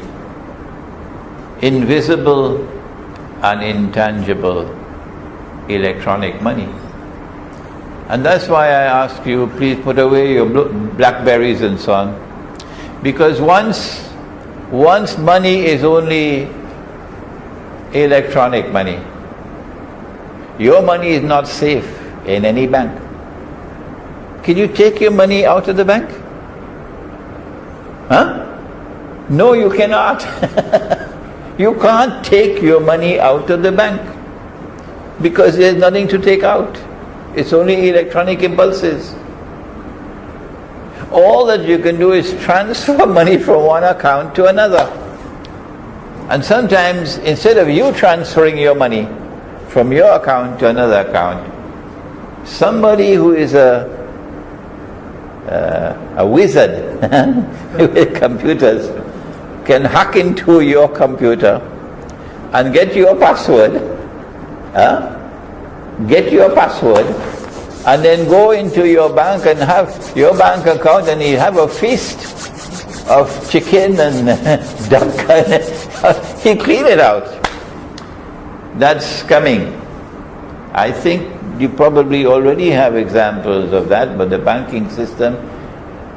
invisible and intangible electronic money. And that's why I ask you, please put away your blackberries and so on. Because once money is only electronic money, your money is not safe in any bank. Can you take your money out of the bank? Huh? No, you cannot. You can't take your money out of the bank because there's nothing to take out. It's only electronic impulses. All that you can do is transfer money from one account to another. And sometimes, instead of you transferring your money from your account to another account, somebody who is a wizard with computers can hack into your computer and get your password, and then go into your bank and have your bank account, and you have a feast of chicken and duck, and he clean it out. That's coming. I think you probably already have examples of that, but the banking system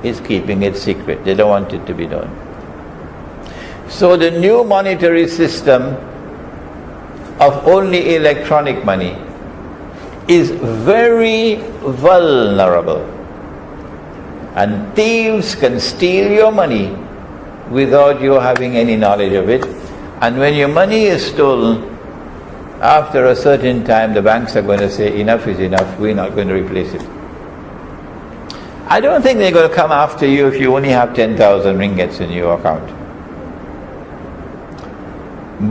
is keeping it secret. They don't want it to be known. So the new monetary system of only electronic money is very vulnerable. And thieves can steal your money without you having any knowledge of it. And when your money is stolen, After a certain time, the banks are going to say, enough is enough, we're not going to replace it. I don't think they're going to come after you if you only have 10,000 ringgits in your account.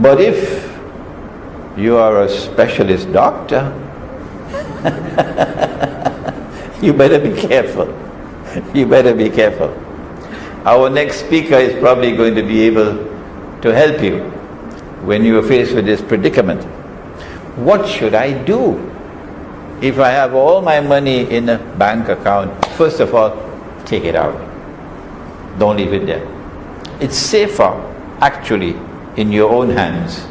But if you are a specialist doctor, you better be careful. You better be careful. Our next speaker is probably going to be able to help you when you are faced with this predicament. What should I do if I have all my money in a bank account? First of all, take it out. Don't leave it there. It's safer, actually, in your own hands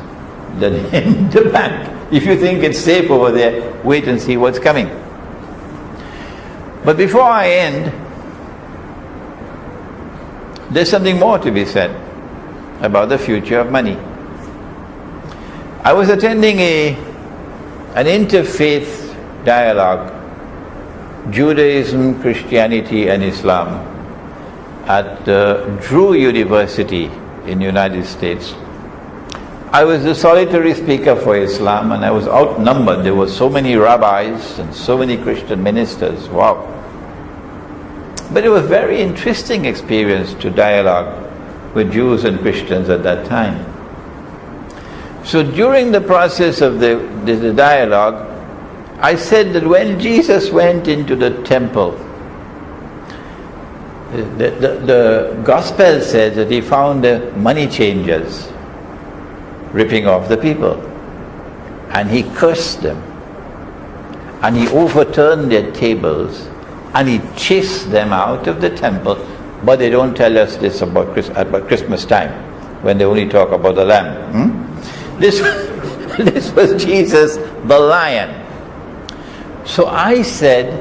than in the bank. If you think it's safe over there, wait and see what's coming. But before I end, there's something more to be said about the future of money. I was attending an interfaith dialogue, Judaism, Christianity and Islam, at Drew University in the United States. I was the solitary speaker for Islam, and I was outnumbered. There were so many rabbis and so many Christian ministers. Wow. But it was a very interesting experience to dialogue with Jews and Christians at that time. So during the process of the dialogue, I said that when Jesus went into the temple, the gospel says that he found the money changers ripping off the people, and he cursed them, and he overturned their tables, and he chased them out of the temple. But they don't tell us this about Christmas time, when they only talk about the lamb. This was Jesus the lion. So I said,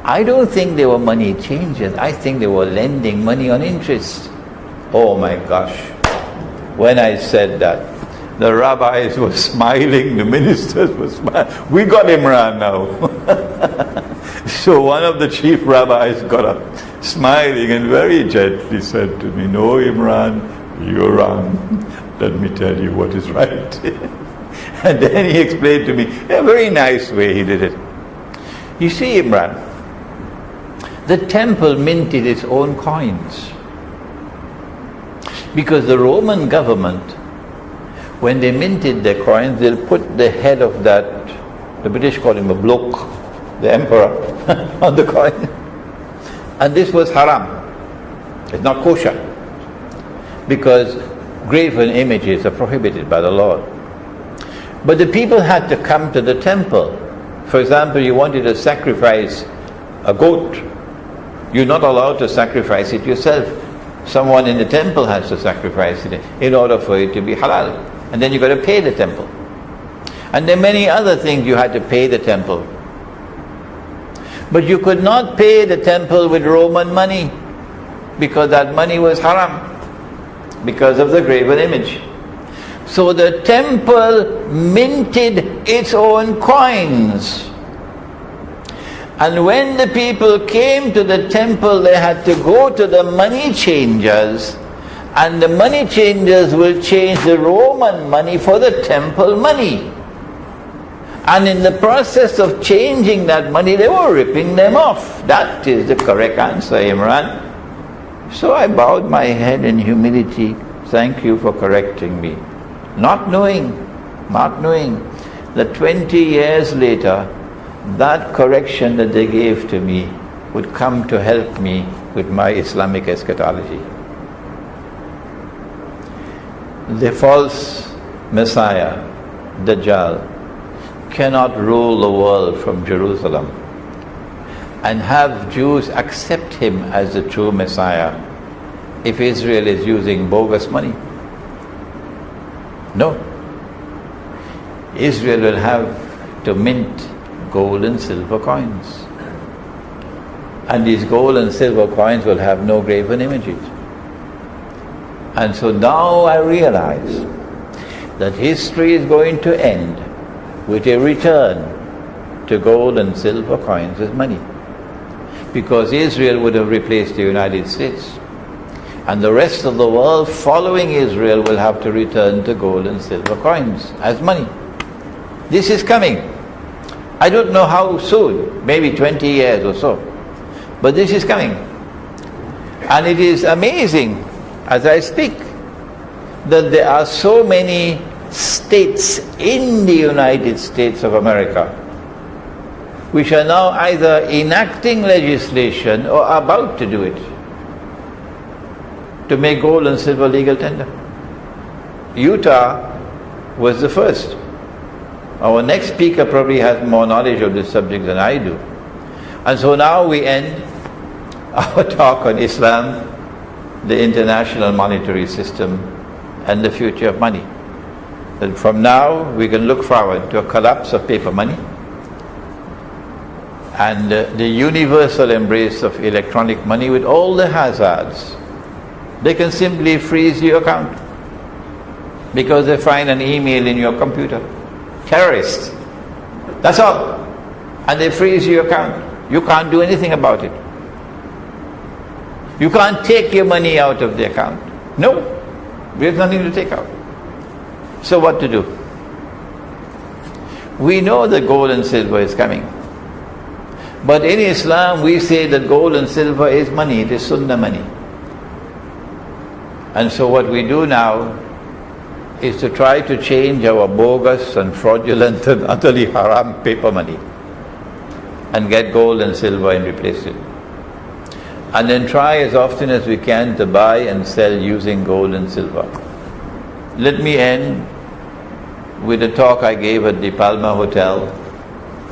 I don't think they were money changers, I think they were lending money on interest. Oh my gosh. When I said that, the rabbis were smiling, the ministers were smiling. We got Imran now. So one of the chief rabbis got up, smiling, and very gently said to me, "No, Imran, you're wrong. Let me tell you what is right." And then he explained to me, in a very nice way he did it. You see, Imran, the temple minted its own coins. Because the Roman government, when they minted their coins, they'll put the head of that, the British call him a bloke, the emperor, on the coin. And this was haram. It's not kosher. Because graven images are prohibited by the Lord. But the people had to come to the temple. For example, you wanted to sacrifice a goat. You're not allowed to sacrifice it yourself. Someone in the temple has to sacrifice it in order for it to be halal. And then you've got to pay the temple. And there are many other things you had to pay the temple. But you could not pay the temple with Roman money, because that money was haram, because of the graven image. So the temple minted its own coins. And when the people came to the temple, they had to go to the money changers, and the money changers will change the Roman money for the temple money. And in the process of changing that money, they were ripping them off. That is the correct answer, Imran. So I bowed my head in humility. Thank you for correcting me. Not knowing that 20 years later, that correction that they gave to me would come to help me with my Islamic eschatology. The false Messiah, Dajjal, cannot rule the world from Jerusalem and have Jews accept him as the true Messiah if Israel is using bogus money. No. Israel will have to mint gold and silver coins. And these gold and silver coins will have no graven images. And so now I realize that history is going to end with a return to gold and silver coins as money. Because Israel would have replaced the United States. And the rest of the world following Israel will have to return to gold and silver coins as money. This is coming. I don't know how soon, maybe 20 years or so. But this is coming. And it is amazing, as I speak, that there are so many states in the United States of America which are now either enacting legislation or about to do it to make gold and silver legal tender. Utah was the first. Our next speaker probably has more knowledge of this subject than I do. And so now we end our talk on Islam, the international monetary system, and the future of money. And from now we can look forward to a collapse of paper money and the universal embrace of electronic money with all the hazards. They can simply freeze your account because they find an email in your computer. Terrorists. That's all. And they freeze your account. You can't do anything about it. You can't take your money out of the account. No. There's nothing to take out. So what to do? We know that gold and silver is coming. But in Islam we say that gold and silver is money. It is sunnah money. And so what we do now is to try to change our bogus and fraudulent and utterly haram paper money and get gold and silver and replace it. And then try as often as we can to buy and sell using gold and silver. Let me end with a talk I gave at the Palma Hotel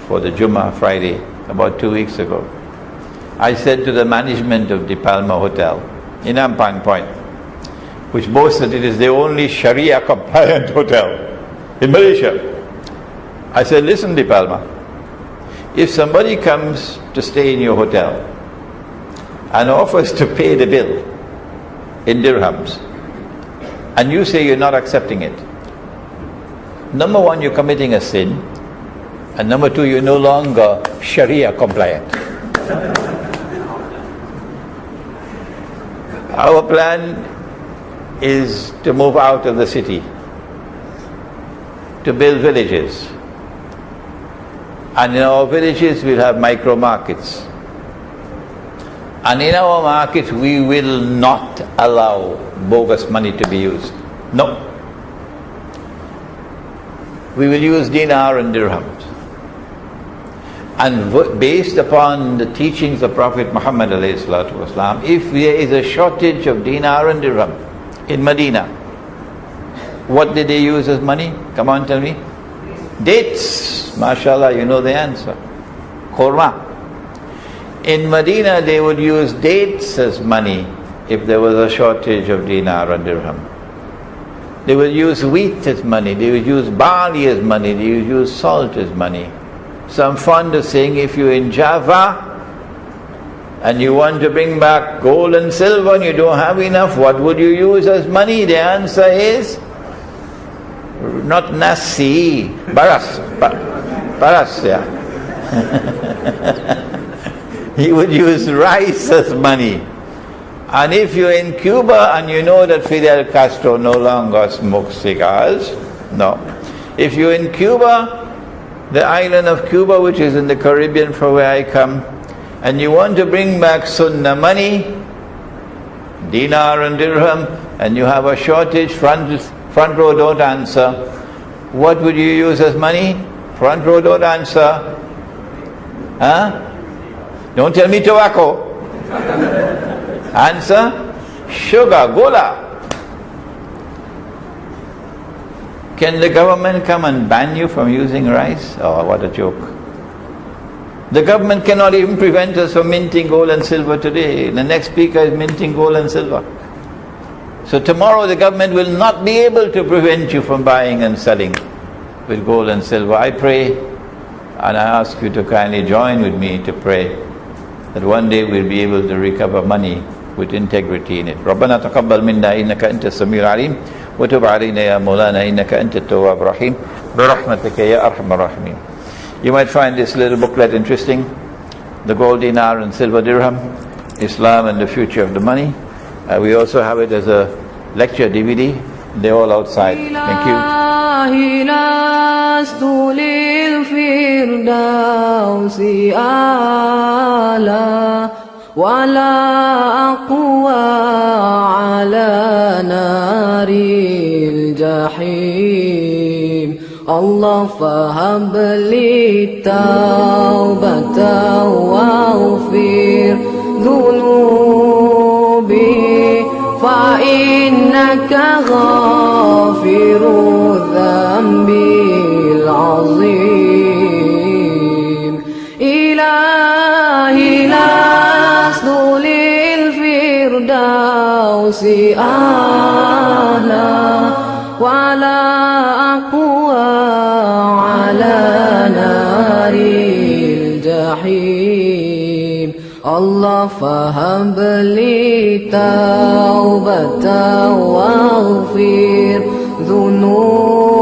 for the Jummah Friday about 2 weeks ago. I said to the management of the Palma Hotel in Ampang Point, which boasts that it is the only Sharia compliant hotel in Malaysia. I said, listen, De Palma, if somebody comes to stay in your hotel and offers to pay the bill in dirhams, and you say you're not accepting it, number one, you're committing a sin, and number two, you're no longer Sharia compliant. Our plan is to move out of the city, to build villages. And in our villages we'll have micro markets. And in our markets we will not allow bogus money to be used. No. We will use dinar and dirhams. And based upon the teachings of Prophet Muhammad ﷺ, if there is a shortage of dinar and dirham in Medina, what did they use as money? Come on, tell me. Dates. MashaAllah, you know the answer. Khurma. In Medina they would use dates as money if there was a shortage of dinar and dirham. They would use wheat as money, they would use barley as money, they would use salt as money. So I'm fond of saying, if you're in Java and you want to bring back gold and silver and you don't have enough, what would you use as money? The answer is not nasi, baras. Baras, yeah. He would use rice as money. And if you're in Cuba and you know that Fidel Castro no longer smokes cigars, no. If you're in Cuba, the island of Cuba, which is in the Caribbean from where I come, and you want to bring back sunnah money, dinar and dirham, and you have a shortage, front row don't answer, what would you use as money? Front row don't answer. Huh? Don't tell me tobacco. Answer? Sugar, gola. Can the government come and ban you from using rice? Oh, what a joke. The government cannot even prevent us from minting gold and silver today. The next speaker is minting gold and silver. So tomorrow the government will not be able to prevent you from buying and selling with gold and silver. I pray, and I ask you to kindly join with me to pray that one day we'll be able to recover money with integrity in it. رَبَّنَا تَقَبَّلْ مِنَّا إِنَّكَ أَنْتَ السَّمِيعُ الْعَلِيمُ وَتُبْ عَلَيْنَا يَا مَوْلَانَا إِنَّكَ أَنْتَ التَّوَّابُ الرَّحِيمُ بِرَحْمَتِكَ يَا أَرْحَمَ الرَّاحِمِينَ. You might find this little booklet interesting, the gold dinar and silver dirham, Islam and the future of the money. We also have it as a lecture DVD. They're all outside. Thank you. لست للفردوس أعلى ولا أقوى على نار الجحيم الله فهب لي التوبة واغفر ذنوبي فإنك غافر الذنب العظيم إلهي لست للفردوس أعلى ولا أقوى على نار الجحيم الله فهب لي توبة واغفر ذنوبي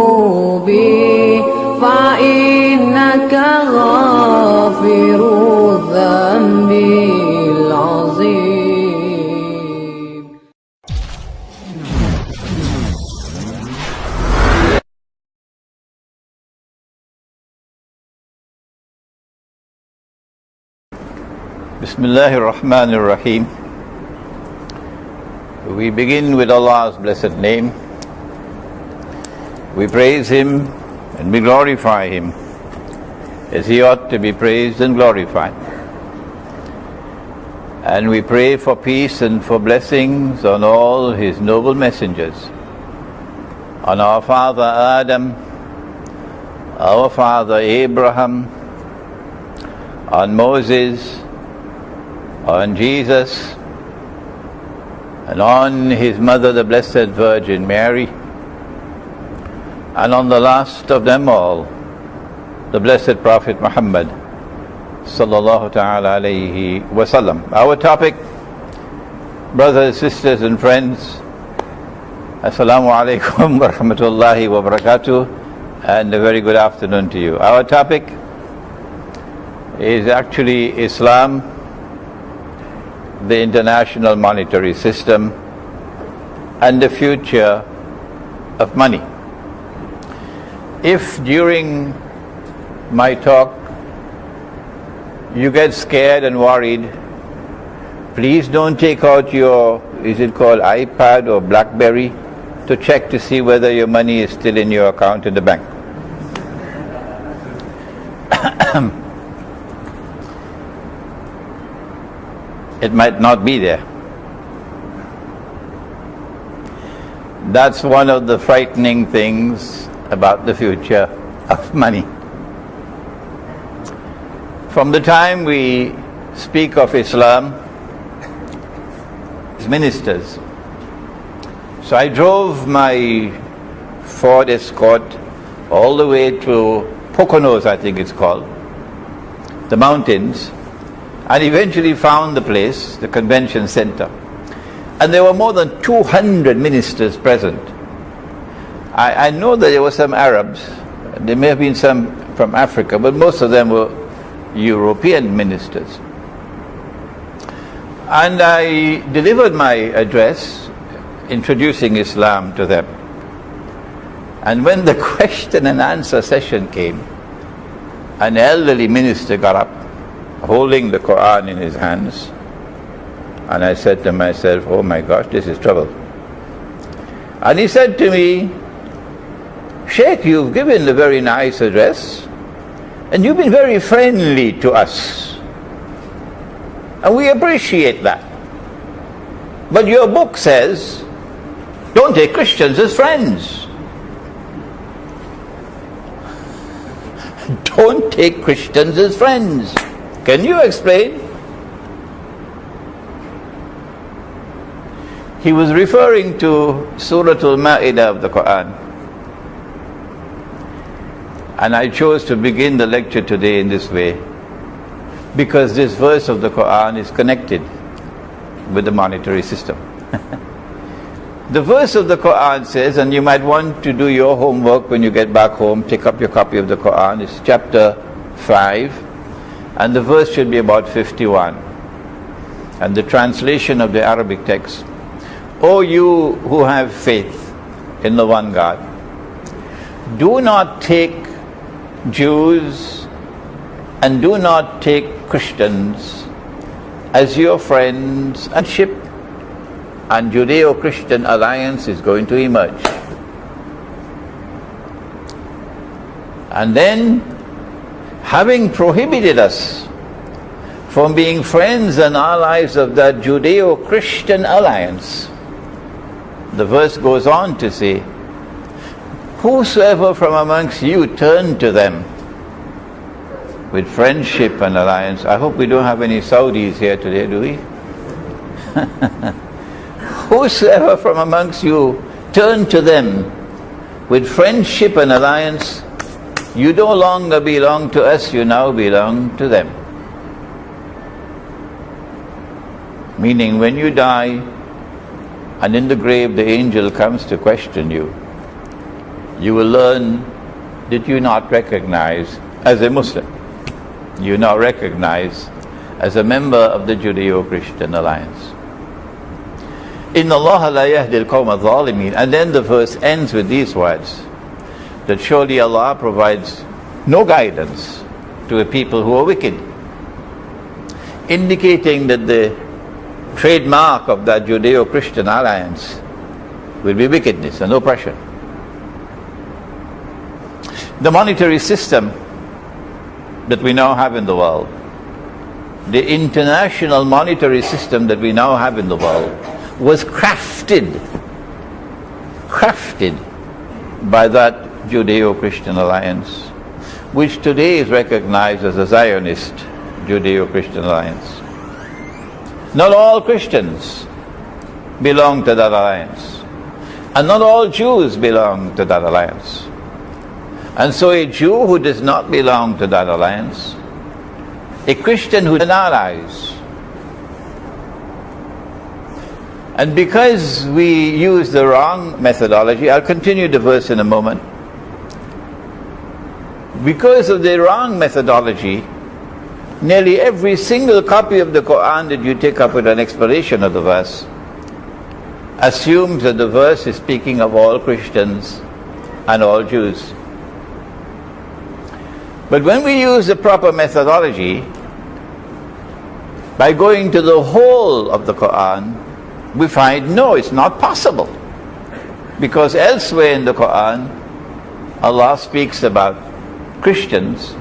فإنك غافر الذنب العظيم. Bismillahir Rahmanir Rahim. We begin with Allah's blessed name. We praise Him and we glorify Him as He ought to be praised and glorified. And we pray for peace and for blessings on all His noble messengers, on our father Adam, our father Abraham, on Moses, on Jesus, and on His mother, the Blessed Virgin Mary, and on the last of them all, the Blessed Prophet Muhammad sallallahu ta'ala alayhi wasallam. Our topic, brothers, sisters and friends, Assalamu alaikum wa rahmatullahi wa barakatuh, and a very good afternoon to you. Our topic is actually Islam, the international monetary system, and the future of money. If during my talk you get scared and worried, please don't take out your, is it called iPad or BlackBerry, to check to see whether your money is still in your account in the bank. It might not be there. That's one of the frightening things about the future of money. From the time we speak of Islam, as ministers. So I drove my Ford Escort all the way to Poconos, I think it's called, the mountains, and eventually found the place, the convention center. And there were more than 200 ministers present. I know that there were some Arabs, there may have been some from Africa, but most of them were European ministers. And I delivered my address introducing Islam to them. And when the question and answer session came, an elderly minister got up, holding the Quran in his hands, and I said to myself, oh my gosh, this is trouble. And he said to me, Sheikh, you've given a very nice address and you've been very friendly to us, and we appreciate that, but your book says don't take Christians as friends. Don't take Christians as friends. Can you explain? He was referring to Surah Al-Ma'idah of the Quran. And I chose to begin the lecture today in this way because this verse of the Quran is connected with the monetary system. The verse of the Quran says, and you might want to do your homework when you get back home, take up your copy of the Quran, it's chapter 5. And the verse should be about 51. And the translation of the Arabic text, O you who have faith in the one God, do not take Jews and do not take Christians as your friends, and ship and Judeo-Christian alliance is going to emerge. And then, having prohibited us from being friends and allies of that Judeo-Christian alliance, the verse goes on to say, whosoever from amongst you turn to them with friendship and alliance. I hope we don't have any Saudis here today, do we? Whosoever from amongst you turn to them with friendship and alliance, you no longer belong to us, you now belong to them. Meaning, when you die and in the grave the angel comes to question you, you will learn that you not recognize as a Muslim. You now recognize as a member of the Judeo-Christian alliance. Inna Allah la yahdi al-qawm al-zalimin. And then the verse ends with these words, that surely Allah provides no guidance to a people who are wicked, indicating that the trademark of that Judeo-Christian alliance will be wickedness and oppression. The monetary system that we now have in the world, the international monetary system that we now have in the world, was crafted by that Judeo-Christian alliance, which today is recognized as a Zionist Judeo-Christian alliance. Not all Christians belong to that alliance, and not all Jews belong to that alliance. And so a Jew who does not belong to that alliance, a Christian who is allies, and because we use the wrong methodology, I'll continue the verse in a moment. Because of the wrong methodology, nearly every single copy of the Quran that you take up with an explanation of the verse assumes that the verse is speaking of all Christians and all Jews. But when we use the proper methodology, by going to the whole of the Quran, we find, no, it's not possible. Because elsewhere in the Quran, Allah speaks about Christians,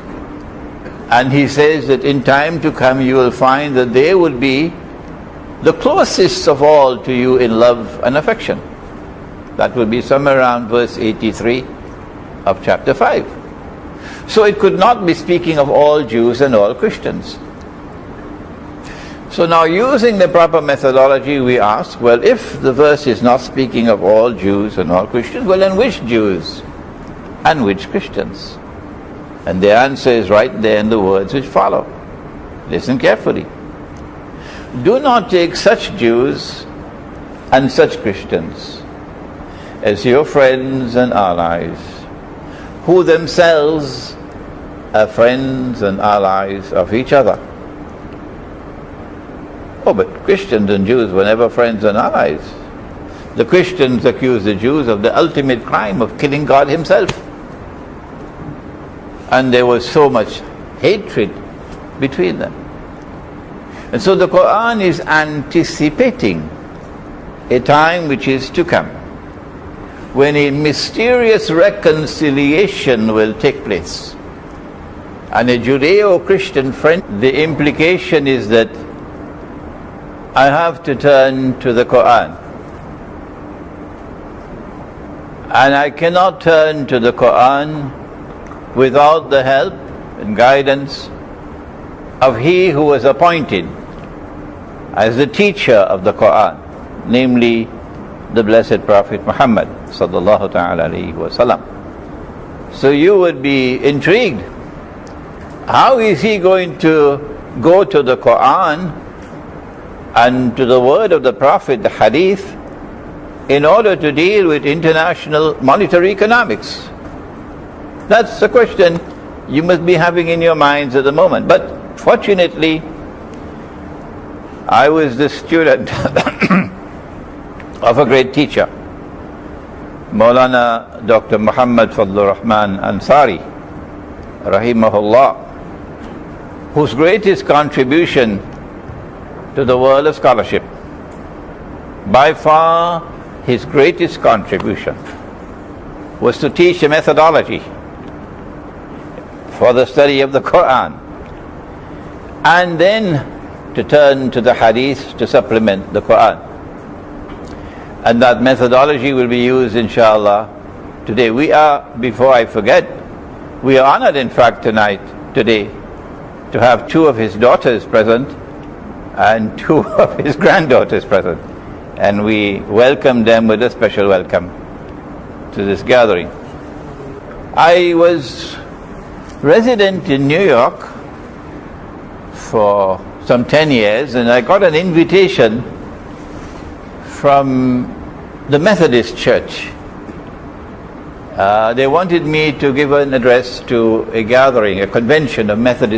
and He says that in time to come you will find that they will be the closest of all to you in love and affection. That will be somewhere around verse 83 of chapter 5. So it could not be speaking of all Jews and all Christians. So now, using the proper methodology, we ask, well, if the verse is not speaking of all Jews and all Christians, well, then which Jews and which Christians? And the answer is right there in the words which follow. Listen carefully. Do not take such Jews and such Christians as your friends and allies, who themselves are friends and allies of each other. Oh, but Christians and Jews were never friends and allies. The Christians accuse the Jews of the ultimate crime of killing God Himself. And there was so much hatred between them. And so the Quran is anticipating a time which is to come, when a mysterious reconciliation will take place. And a Judeo-Christian friend, the implication is that I have to turn to the Quran. And I cannot turn to the Quran without the help and guidance of He who was appointed as the teacher of the Quran, namely the Blessed Prophet Muhammad sallallahu ta'ala alayhi wa sallam. So you would be intrigued. How is he going to go to the Quran and to the word of the Prophet, the Hadith, in order to deal with international monetary economics? That's the question you must be having in your minds at the moment. But fortunately, I was the student of a great teacher Maulana Dr. Muhammad Fadlur Rahman Ansari, rahimahullah, whose greatest contribution to the world of scholarship, by far his greatest contribution, was to teach a methodology for the study of the Quran, and then to turn to the hadith to supplement the Quran. And that methodology will be used, inshallah, today. We are, before I forget, we are honored, in fact, today, to have 2 of his daughters present and 2 of his granddaughters present. And we welcome them with a special welcome to this gathering. I was resident in New York for some 10 years, and I got an invitation from the Methodist Church. They wanted me to give an address to a gathering, a convention of Methodist